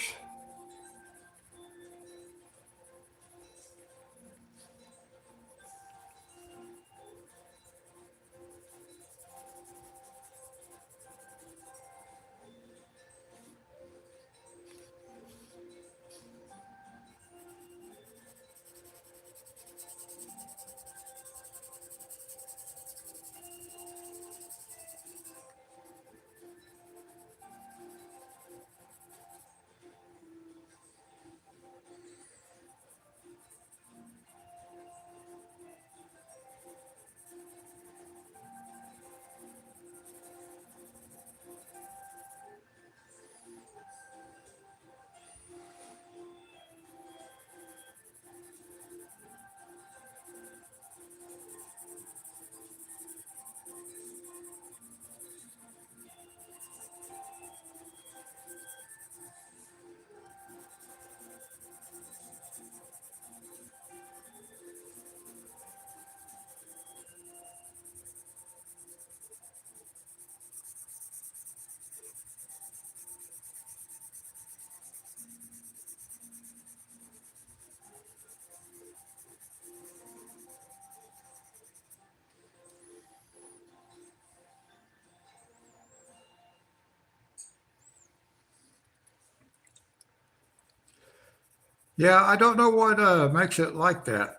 Yeah, I don't know what makes it like that.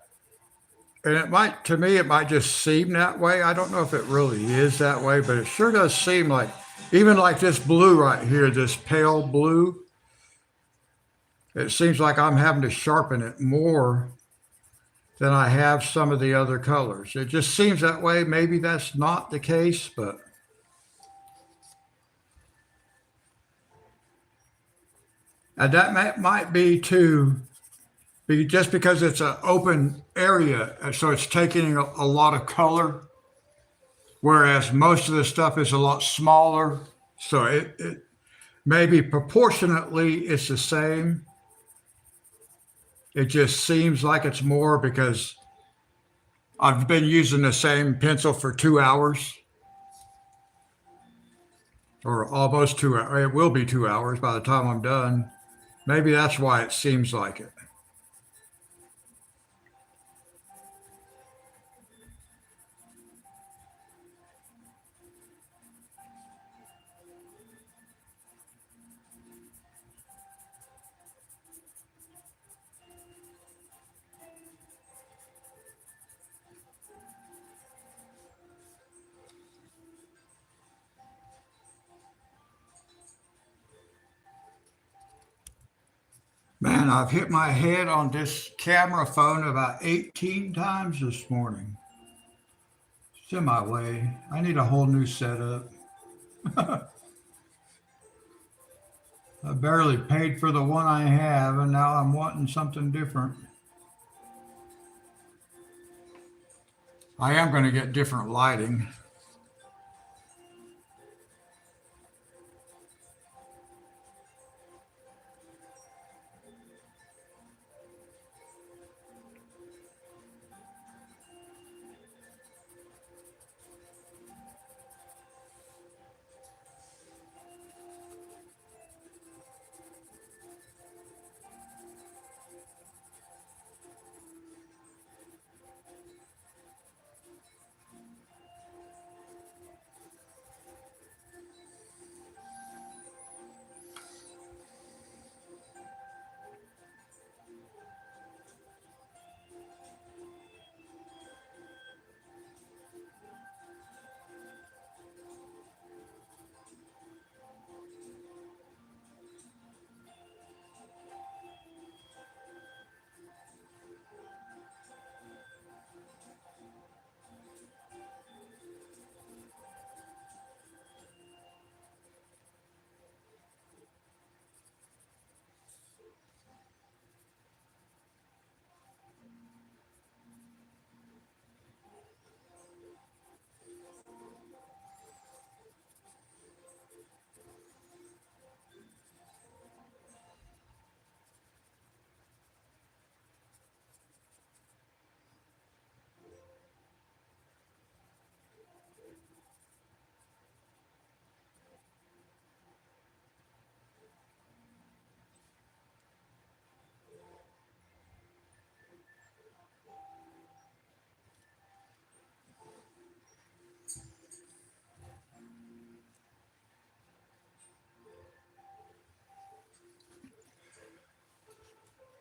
And it might, to me, it might just seem that way. I don't know if it really is that way, but it sure does seem like, even like this blue right here, this pale blue, it seems like I'm having to sharpen it more than I have some of the other colors. It just seems that way. Maybe that's not the case, but and that might be too, be just because it's an open area, so it's taking a lot of color, whereas most of the stuff is a lot smaller. So it maybe proportionately it's the same. It just seems like it's more because I've been using the same pencil for 2 hours or almost 2 hours. It will be 2 hours by the time I'm done. Maybe that's why it seems like it. Man, I've hit my head on this camera phone about 18 times this morning. It's in my way. I need a whole new setup. I barely paid for the one I have, and now I'm wanting something different. I am going to get different lighting.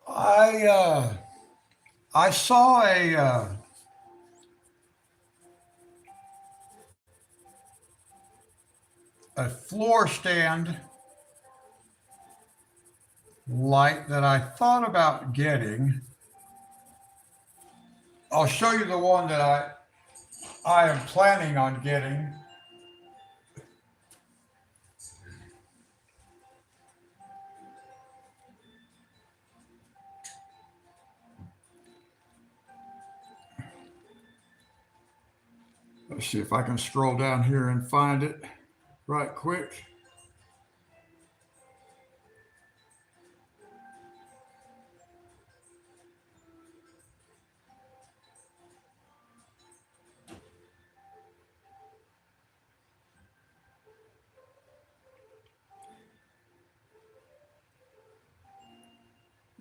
I uh, I saw a floor stand light that I thought about getting. I'll show you the one that I am planning on getting. Let's see if I can scroll down here and find it right quick.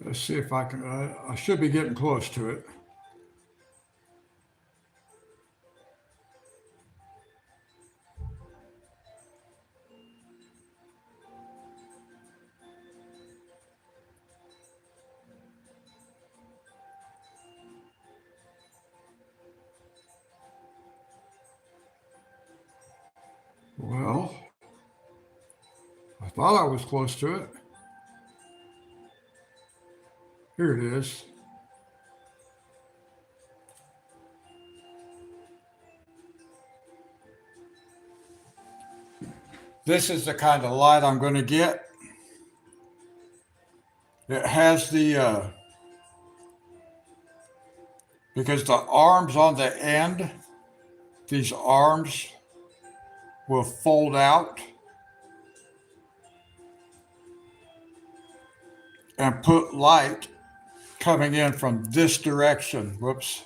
Let's see if I can. I should be getting close to it. Thought I was close to it. Here it is. This is the kind of light I'm going to get. It has the, because the arms on the end, these arms will fold out and put light coming in from this direction. Whoops,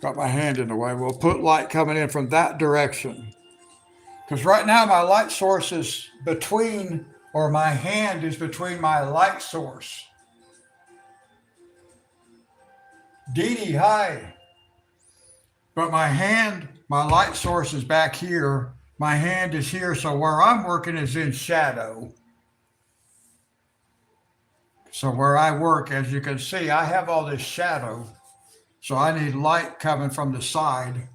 got my hand in the way. We'll put light coming in from that direction. Because right now my light source is between, or my hand is between my light source. Dee Dee, hi. But my hand, my light source is back here. My hand is here, so where I'm working is in shadow. So where I work, as you can see, I have all this shadow. So I need light coming from the side.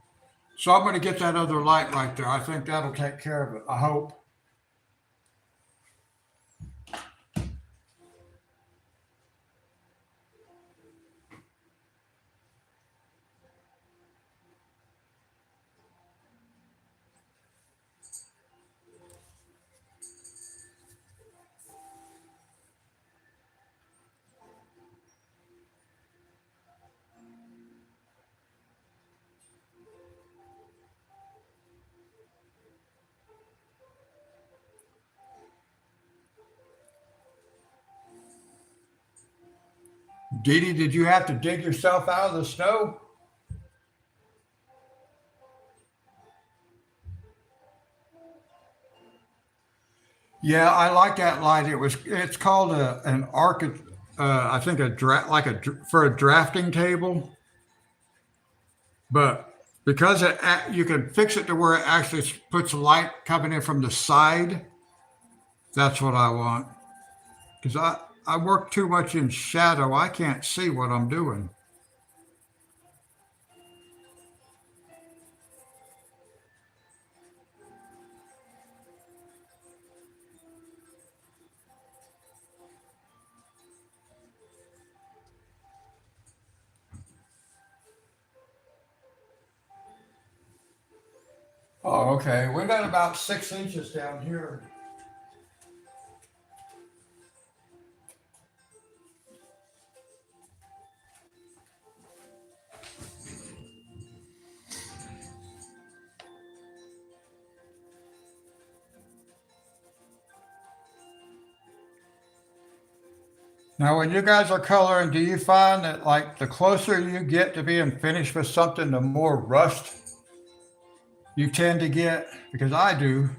So I'm going to get that other light right there. I think that'll take care of it. I hope. Dee Dee, did you have to dig yourself out of the snow? Yeah, I like that light. It's called an arc, I think for a drafting table. But because you can fix it to where it actually puts light coming in from the side, that's what I want. Because I work too much in shadow. I can't see what I'm doing. Oh, okay. We got about 6 inches down here. Now, when you guys are coloring, do you find that like the closer you get to being finished with something, the more rust you tend to get? Because I do.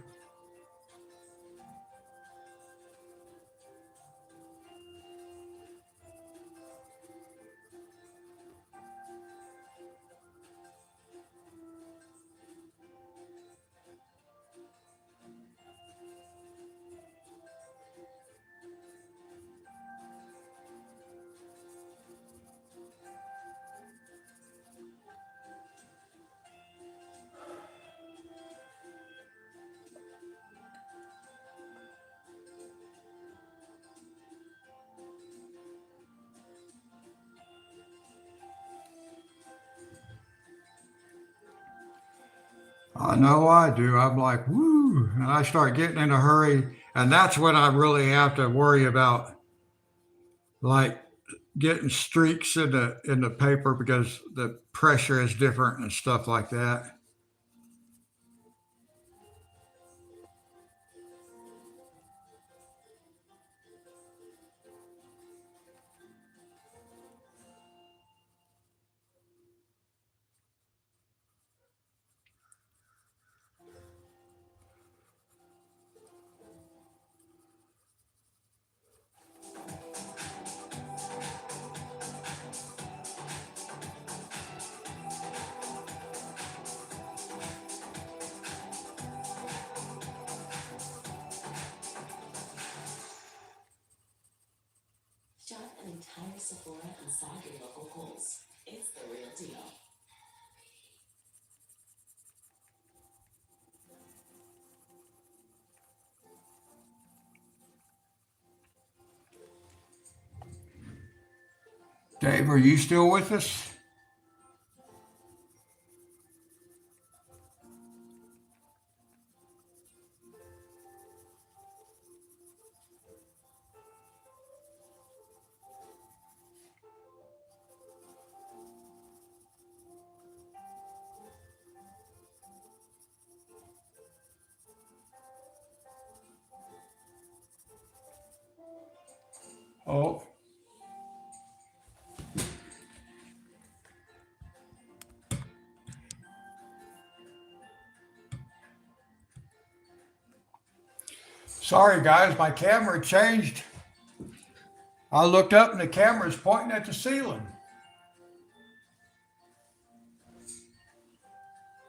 I know I do. I'm like, woo, and I start getting in a hurry. And that's when I really have to worry about like getting streaks in the paper because the pressure is different and stuff like that. Shop an entire Sephora inside your local Kohl's. It's the real deal. Dave, are you still with us? Oh, sorry guys, my camera changed. I looked up and the camera's pointing at the ceiling.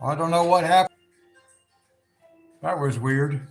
I don't know what happened. That was weird.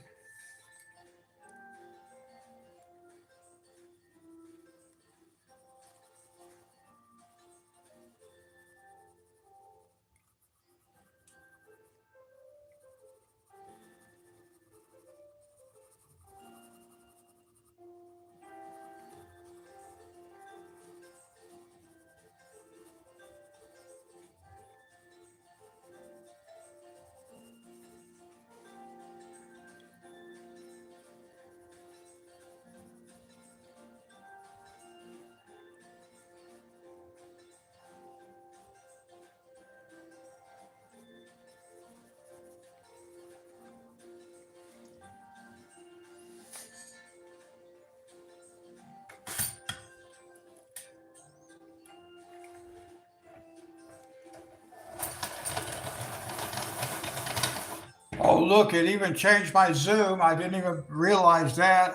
Oh, look, it even changed my zoom. I didn't even realize that.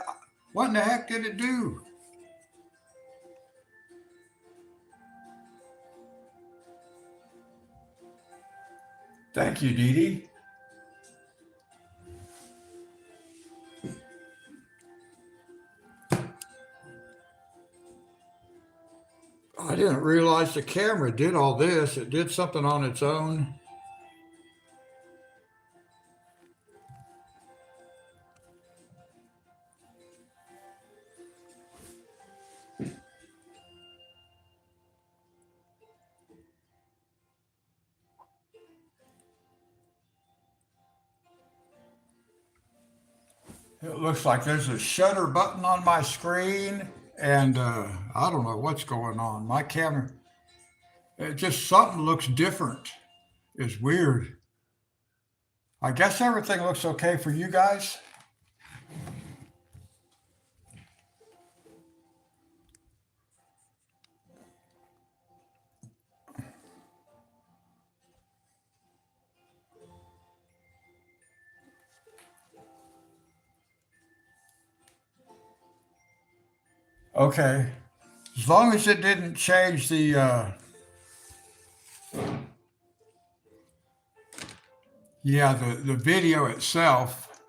What in the heck did it do? Thank you, Dee Dee. I didn't realize the camera did all this. It did something on its own. It looks like there's a shutter button on my screen, and I don't know what's going on. My camera, it just something looks different. It's weird. I guess everything looks okay for you guys. Okay. As long as it didn't change the video itself.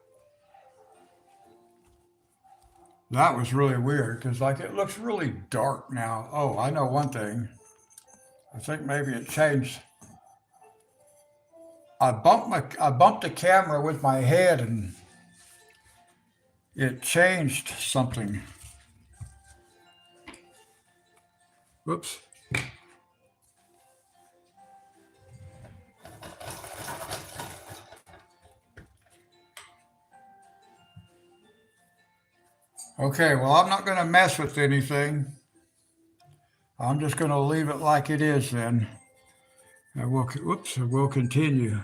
That was really weird because like it looks really dark now. Oh, I know one thing. I think maybe it changed. I bumped the camera with my head and it changed something. Whoops. Okay, well, I'm not going to mess with anything. I'm just going to leave it like it is then. And we'll continue.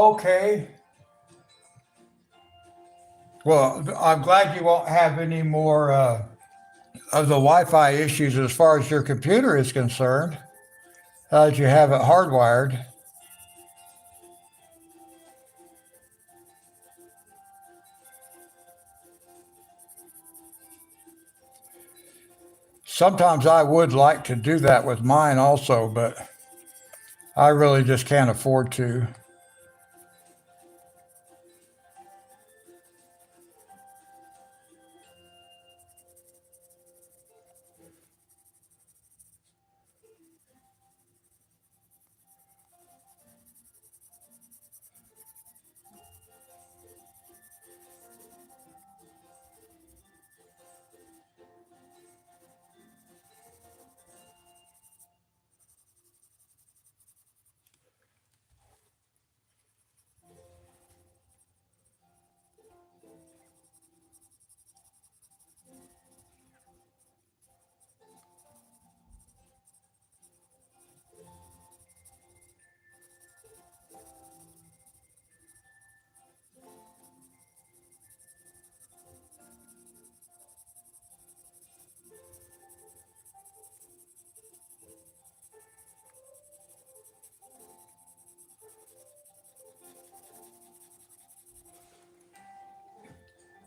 Oh, okay. Well, I'm glad you won't have any more of the Wi-Fi issues as far as your computer is concerned. That you have it hardwired. Sometimes I would like to do that with mine also, but I really just can't afford to.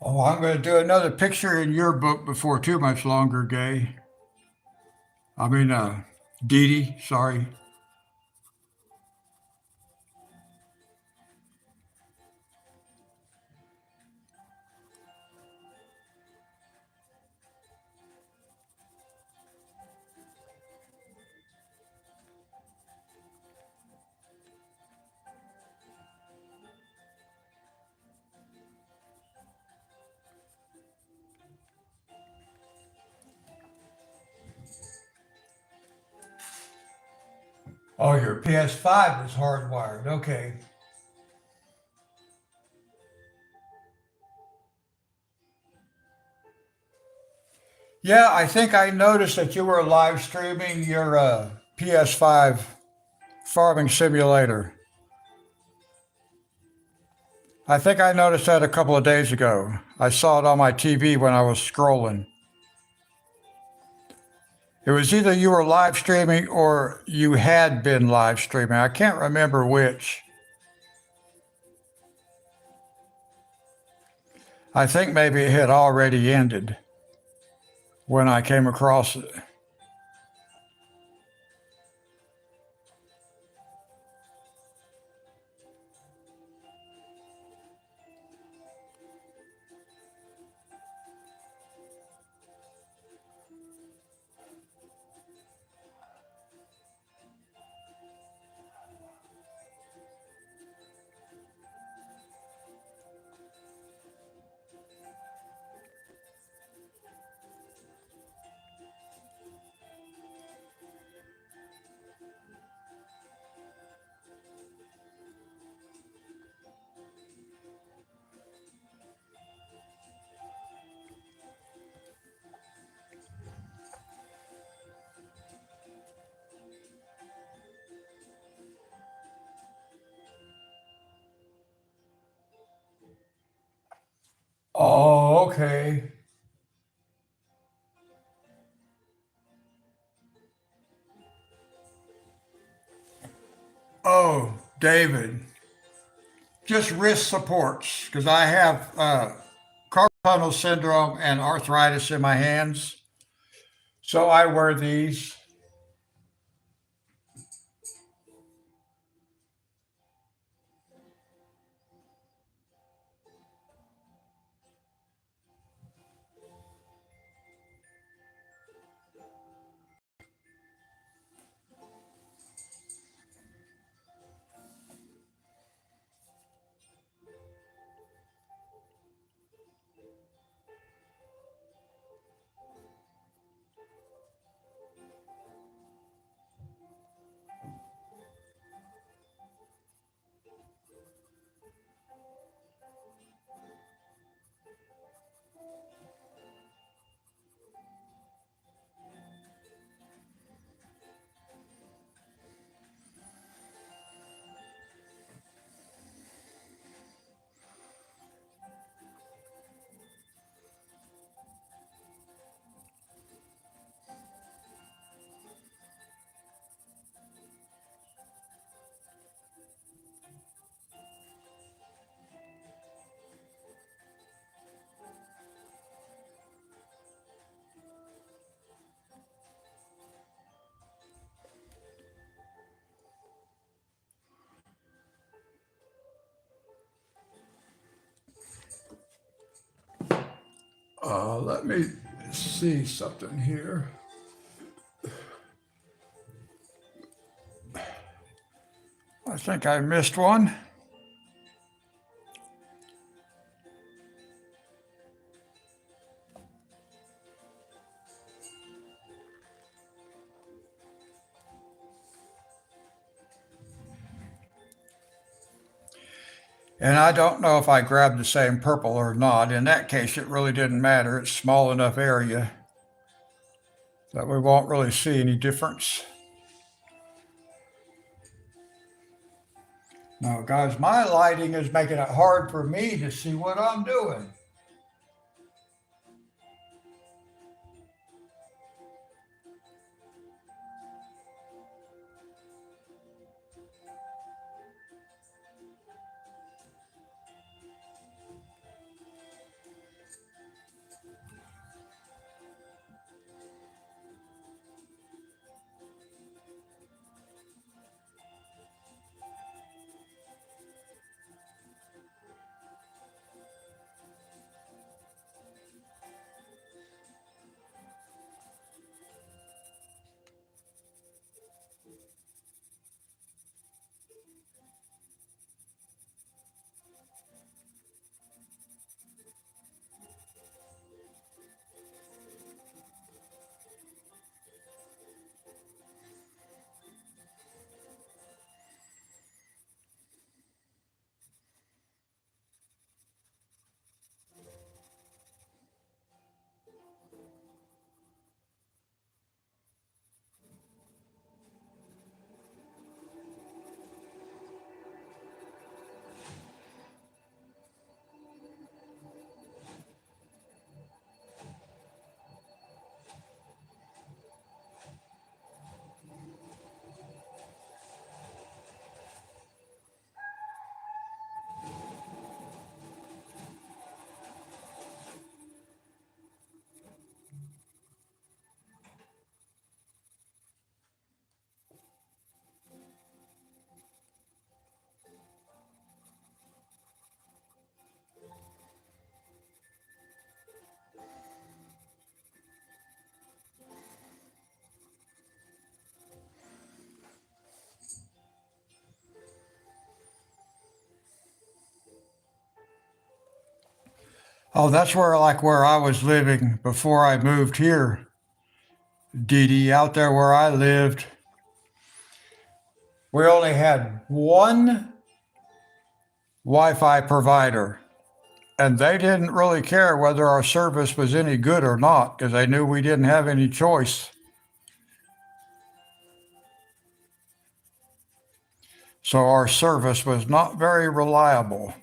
Oh, I'm going to do another picture in your book before too much longer, Gay. I mean, Dee Dee, sorry. Oh, your PS5 is hardwired. Okay. Yeah, I think I noticed that you were live streaming your PS5 farming simulator. I think I noticed that a couple of days ago. I saw it on my TV when I was scrolling. It was either you were live streaming or you had been live streaming. I can't remember which. I think maybe it had already ended when I came across it. Oh, okay. Oh, David, just wrist supports because I have carpal tunnel syndrome and arthritis in my hands. So I wear these. let me see something here. I think I missed one. And I don't know if I grabbed the same purple or not. In that case, it really didn't matter. It's small enough area that we won't really see any difference. Now, guys, my lighting is making it hard for me to see what I'm doing. Oh, that's where I was living before I moved here. Dee Dee, out there where I lived, we only had one Wi-Fi provider, and they didn't really care whether our service was any good or not because they knew we didn't have any choice. So our service was not very reliable.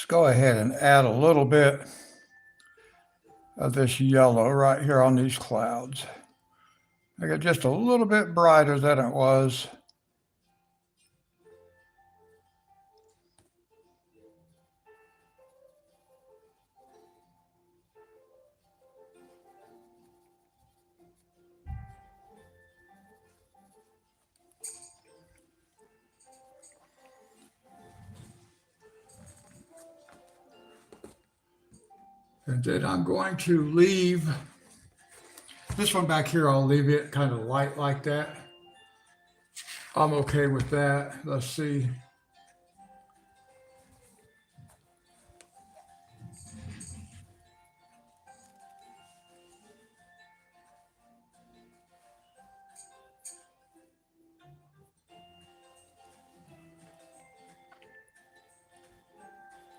Let's go ahead and add a little bit of this yellow right here on these clouds. Make it just a little bit brighter than it was. And then I'm going to leave this one back here. I'll leave it kind of light like that. I'm okay with that. Let's see.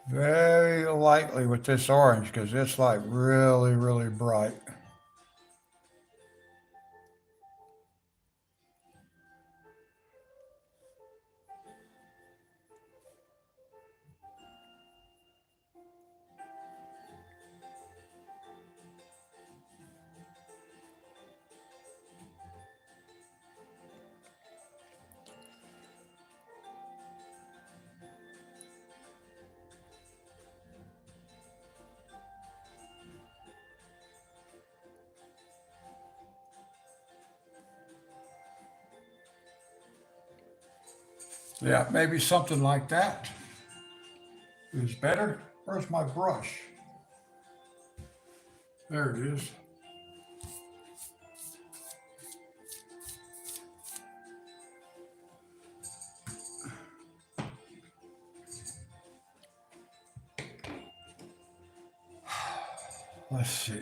Very lightly with this orange because it's like really, really bright. Yeah, maybe something like that is better. Where's my brush? There it is. Let's see.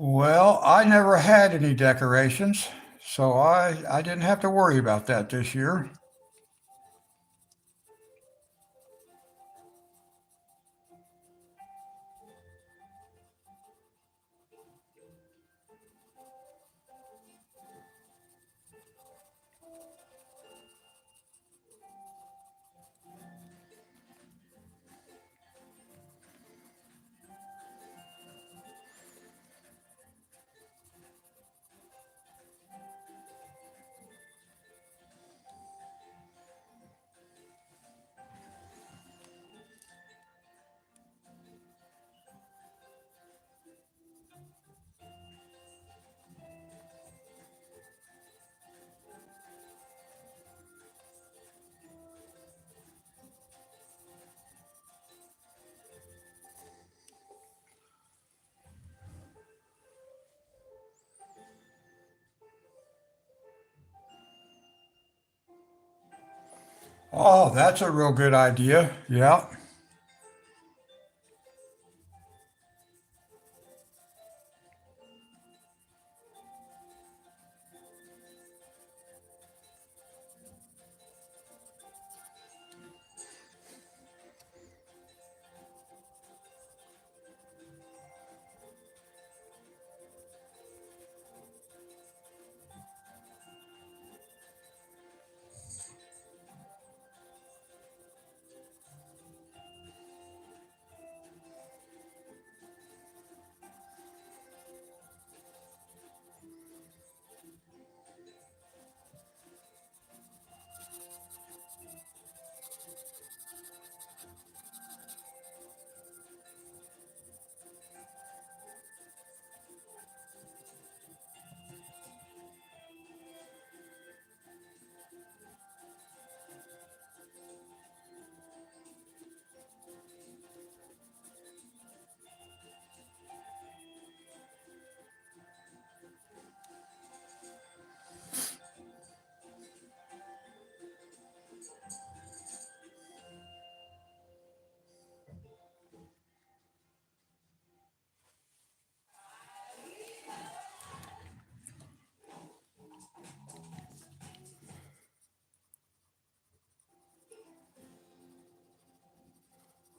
Well, I never had any decorations, so I didn't have to worry about that this year. Oh, that's a real good idea. Yeah.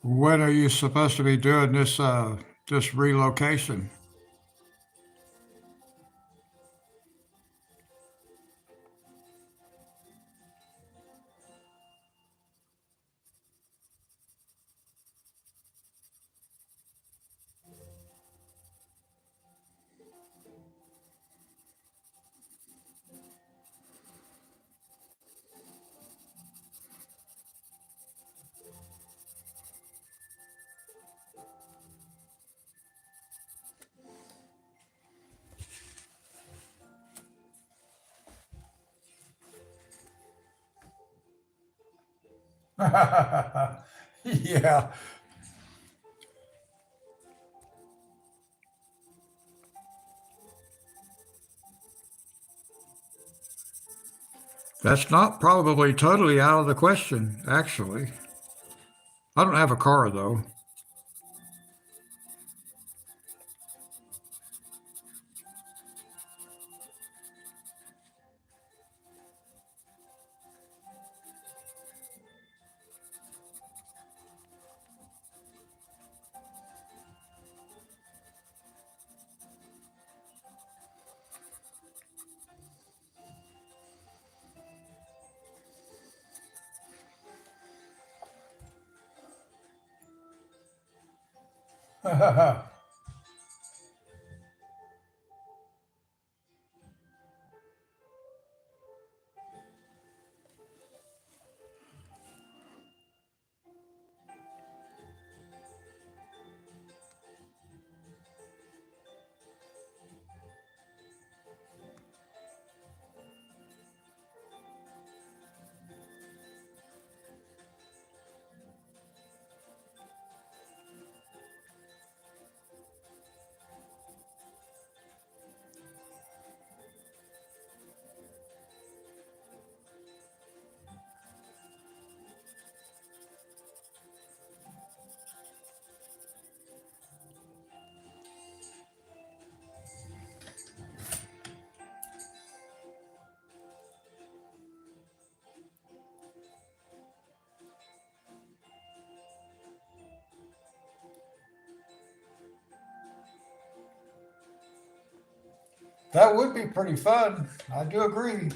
When are you supposed to be doing this relocation? Yeah, that's not probably totally out of the question, actually. I don't have a car though. That would be pretty fun. I do agree.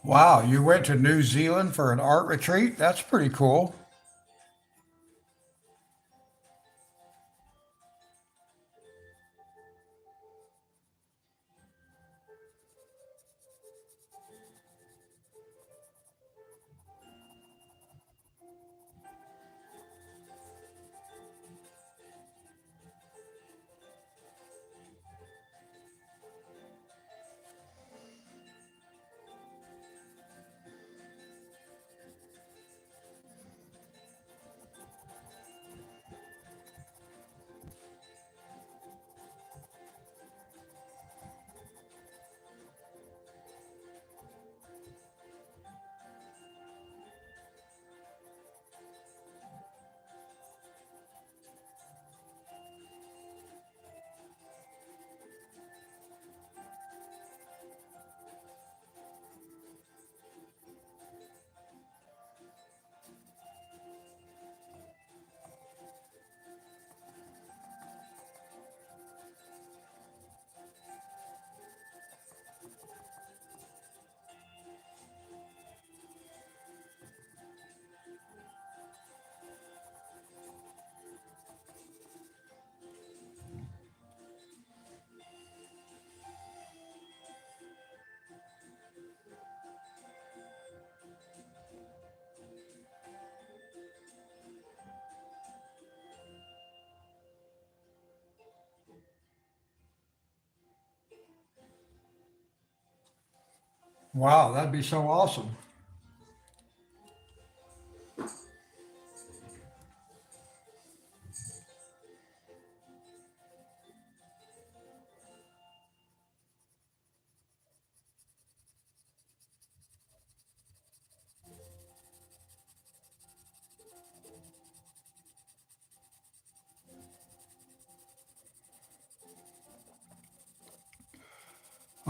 Wow, you went to New Zealand for an art retreat? That's pretty cool. Wow, that'd be so awesome.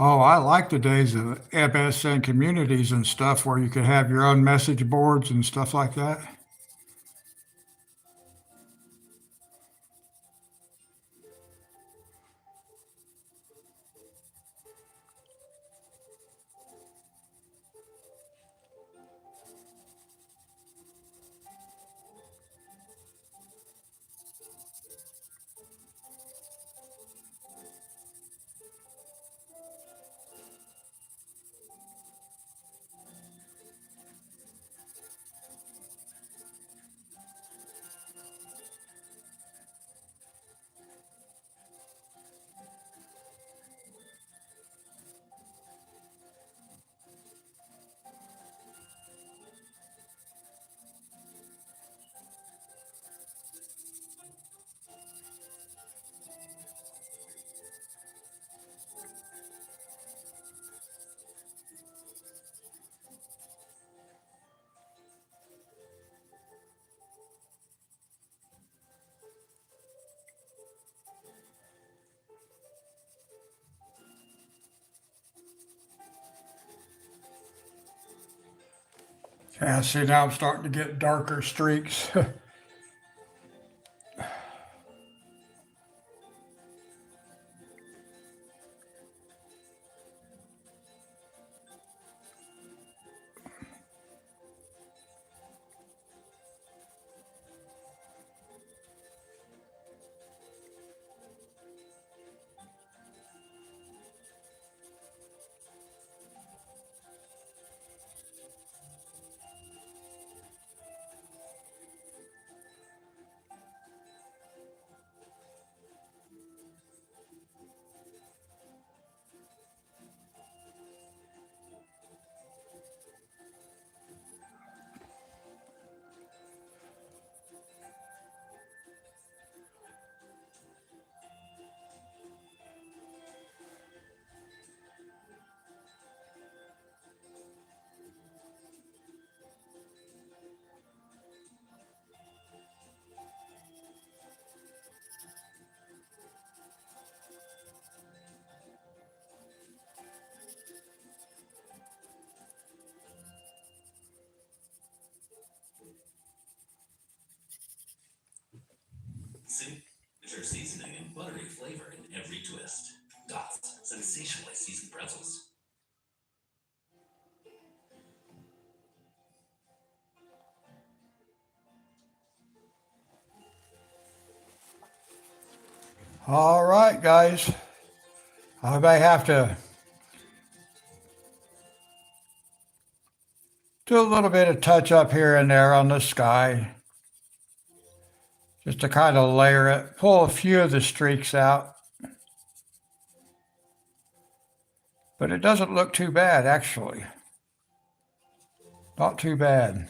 Oh, I like the days of MSN communities and stuff where you could have your own message boards and stuff like that. Yeah, see, now I'm starting to get darker streaks. Signature seasoning and buttery flavor in every twist. Dots, sensationally seasoned pretzels. All right, guys. I may have to do a little bit of touch up here and there on the sky just to kind of layer it, pull a few of the streaks out. But it doesn't look too bad, actually. Not too bad.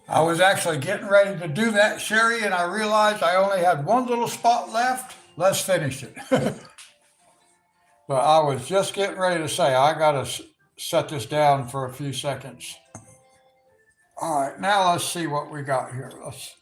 I was actually getting ready to do that, Sherry, and I realized I only had one little spot left. Let's finish it. But I was just getting ready to say, I got to set this down for a few seconds. All right, now let's see what we got here. Let's.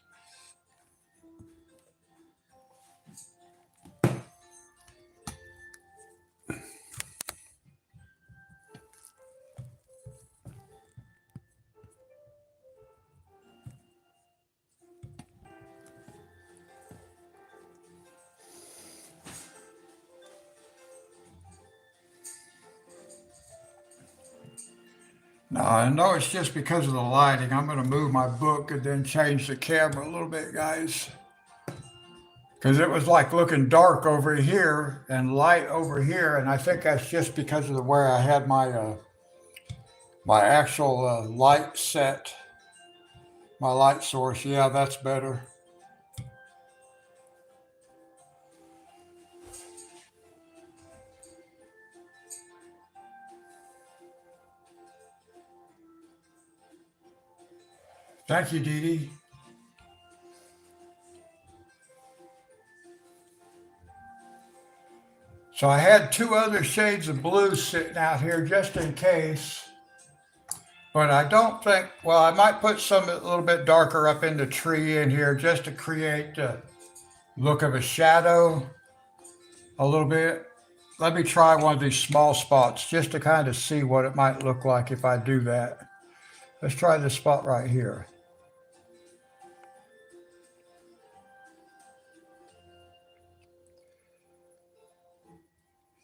No, I know it's just because of the lighting. I'm going to move my book and then change the camera a little bit, guys. Because it was like looking dark over here and light over here. And I think that's just because of the where I had my actual light set, my light source. Yeah, that's better. Thank you, Dee Dee. So I had two other shades of blue sitting out here just in case. But I don't think, well, I might put some a little bit darker up in the tree in here just to create the look of a shadow a little bit. Let me try one of these small spots just to kind of see what it might look like if I do that. Let's try this spot right here.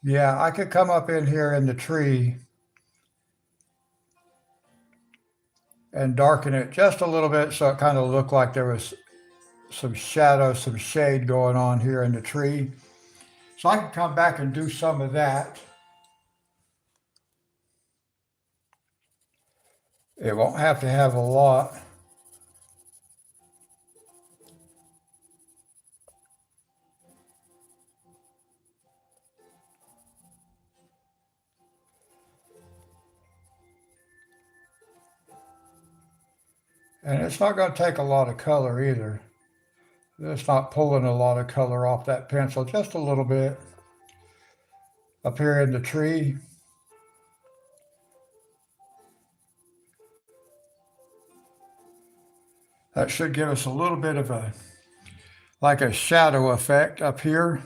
Yeah, I could come up in here in the tree and darken it just a little bit so it kind of looked like there was some shadow, some shade going on here in the tree. So I can come back and do some of that. It won't have to have a lot. And it's not going to take a lot of color either. It's not pulling a lot of color off that pencil, just a little bit up here in the tree. That should give us a little bit of like a shadow effect up here.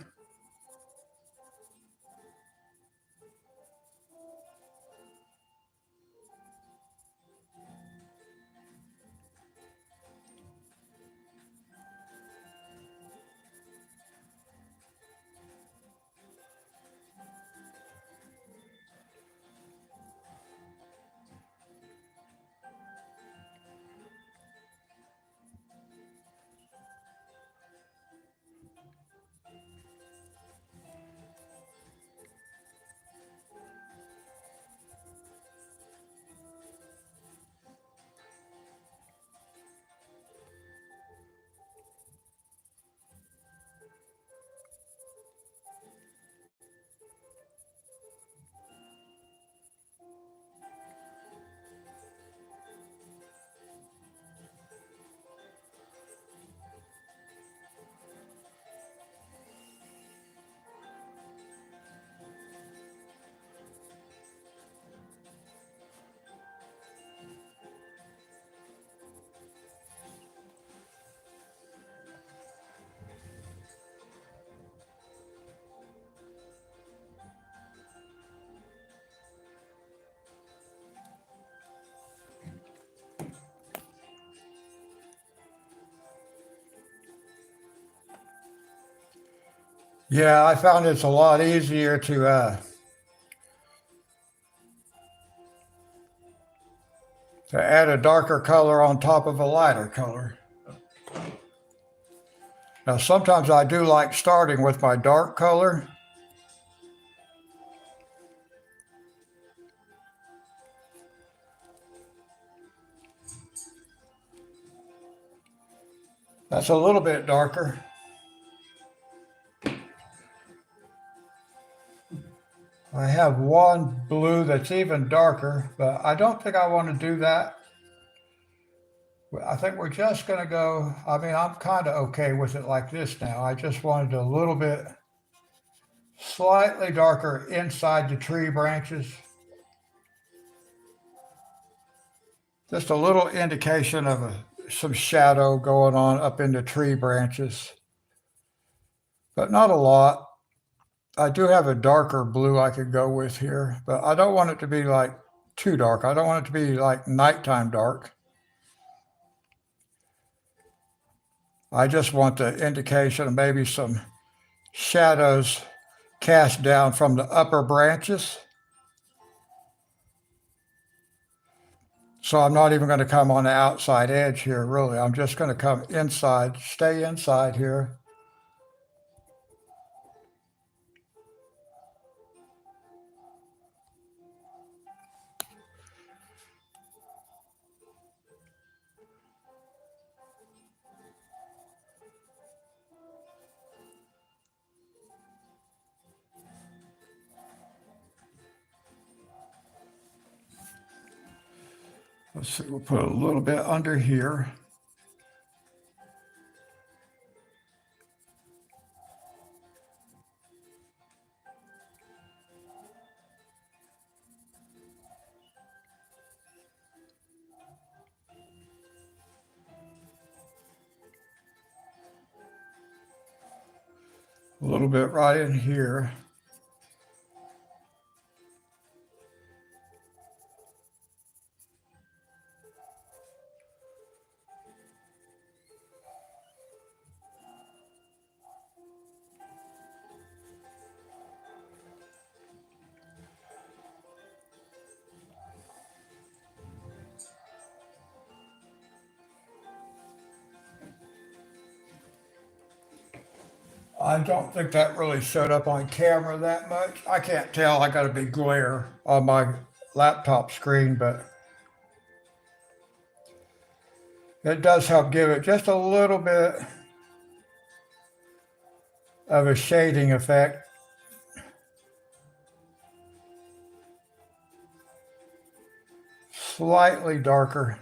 Yeah, I found it's a lot easier to add a darker color on top of a lighter color. Now, sometimes I do like starting with my dark color. That's a little bit darker. I have one blue that's even darker, but I don't think I want to do that. I think we're just going to go, I mean, I'm kind of okay with it like this now. I just wanted a little bit slightly darker inside the tree branches. Just a little indication of some shadow going on up in the tree branches, but not a lot. I do have a darker blue I could go with here, but I don't want it to be like too dark. I don't want it to be like nighttime dark. I just want the indication of maybe some shadows cast down from the upper branches. So I'm not even going to come on the outside edge here, really. I'm just going to come inside, stay inside here. Let's see, we'll put a little bit under here. A little bit right in here. I don't think that really showed up on camera that much. I can't tell. I got a big glare on my laptop screen, but it does help give it just a little bit of a shading effect. Slightly darker.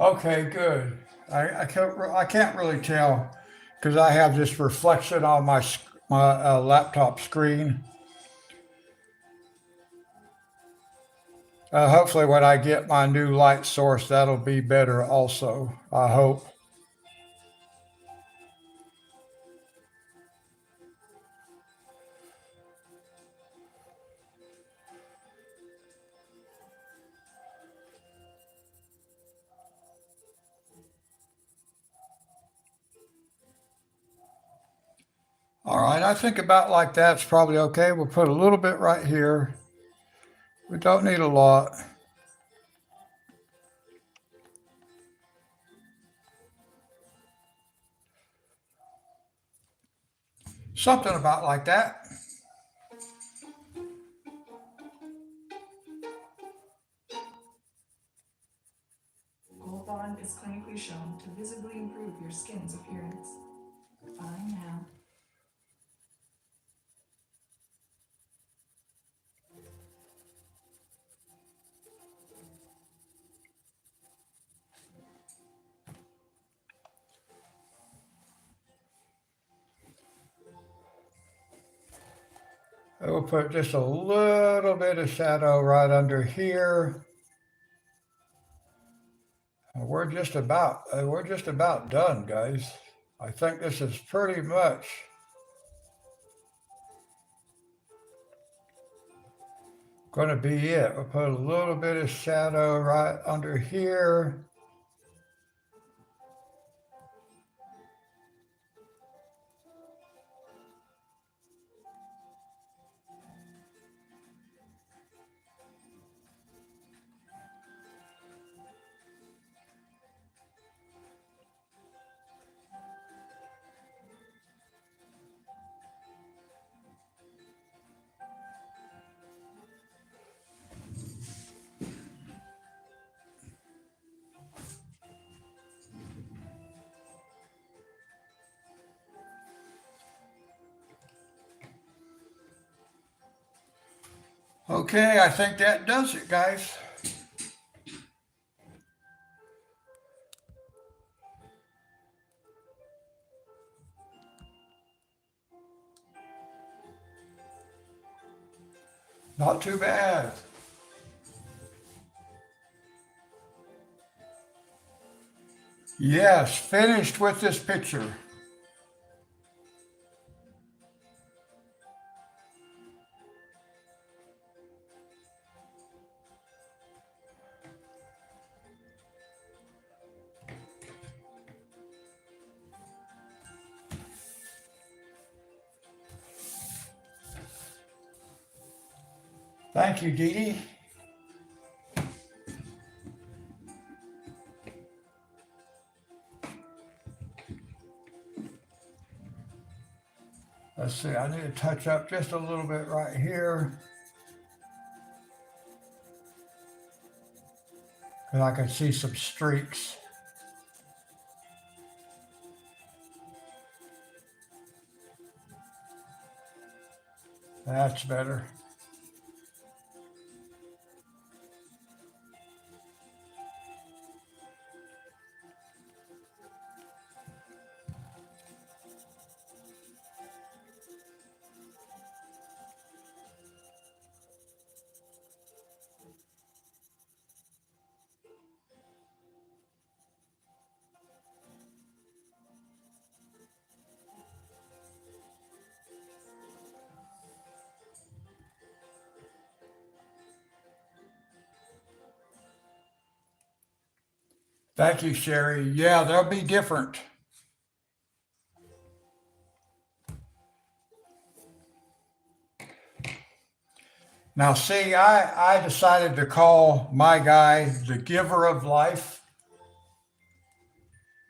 Okay, good. I can't really tell because I have this reflection on my laptop screen. Hopefully, when I get my new light source, that'll be better also. I hope. All right, I think about like that's probably okay. We'll put a little bit right here. We don't need a lot. Something about like that. Gold Bond is clinically shown to visibly improve your skin's appearance. Fine now. We'll put just a little bit of shadow right under here. We're just about done, guys. I think this is pretty much going to be it. We'll put a little bit of shadow right under here. Okay, I think that does it, guys. Not too bad. Yes, finished with this picture. Thank you, Dee Dee. Let's see, I need to touch up just a little bit right here. Because I can see some streaks. That's better. Thank you, Sherry. Yeah, they'll be different. Now, see, I decided to call my guy the giver of life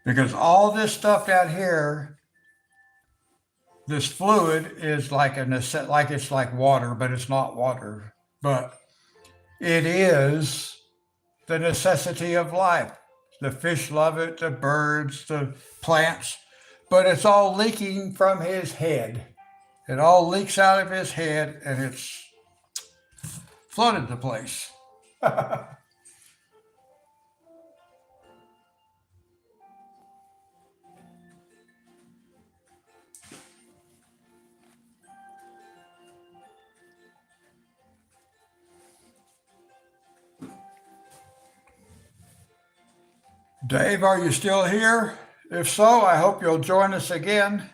because all this stuff down here, this fluid is like like it's like water, but it's not water. But it is the necessity of life. The fish love it, the birds, the plants, but it's all leaking from his head. It all leaks out of his head and it's flooded the place. Dave, are you still here? If so, I hope you'll join us again.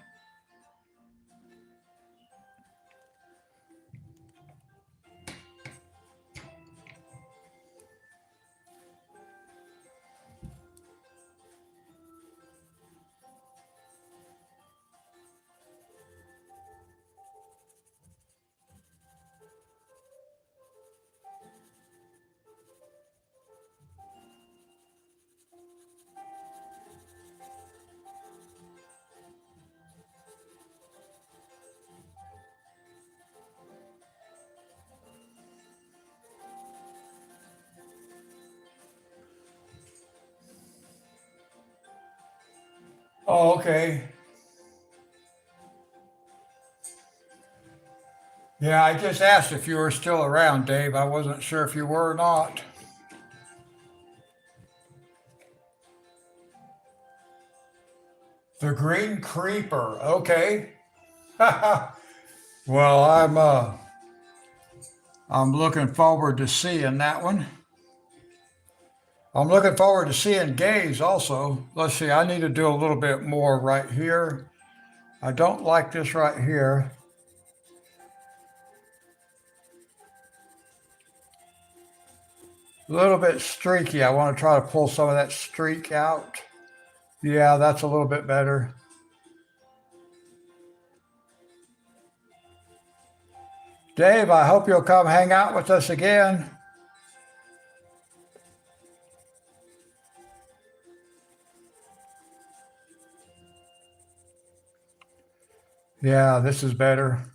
Oh, okay. Yeah, I just asked if you were still around, Dave. I wasn't sure if you were or not. The Green Creeper. Okay. Well, I'm looking forward to seeing that one. I'm looking forward to seeing Gaze also. Let's see, I need to do a little bit more right here. I don't like this right here. A little bit streaky. I want to try to pull some of that streak out. Yeah, that's a little bit better. Dave, I hope you'll come hang out with us again. Yeah, this is better.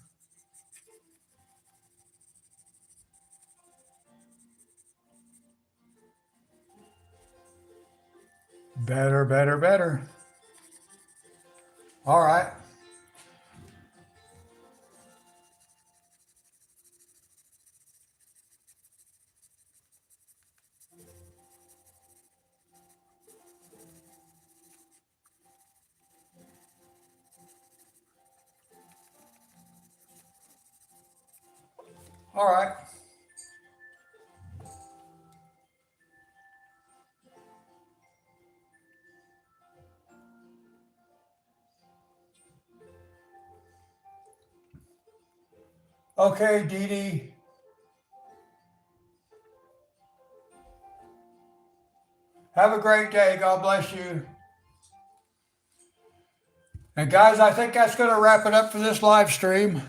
Better, better, better. All right. All right. Okay, Dee Dee. Have a great day. God bless you. And guys, I think that's going to wrap it up for this live stream.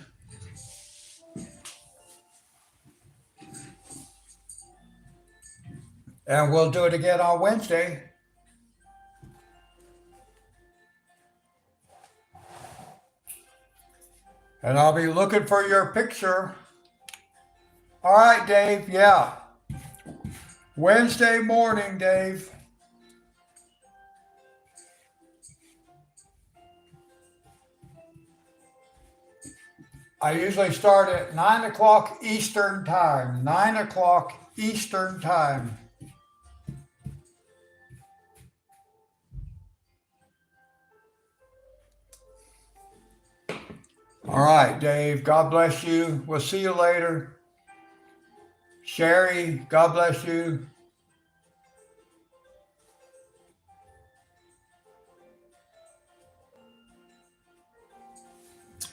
And we'll do it again on Wednesday. And I'll be looking for your picture. All right, Dave. Yeah. Wednesday morning, Dave. I usually start at 9 o'clock Eastern time. 9 o'clock Eastern time. All right, Dave. God bless you. We'll see you later. Sherry, God bless you.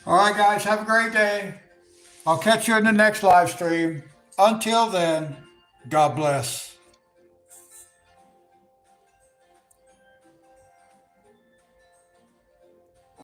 All right, guys. Have a great day. I'll catch you in the next live stream. Until then, God bless.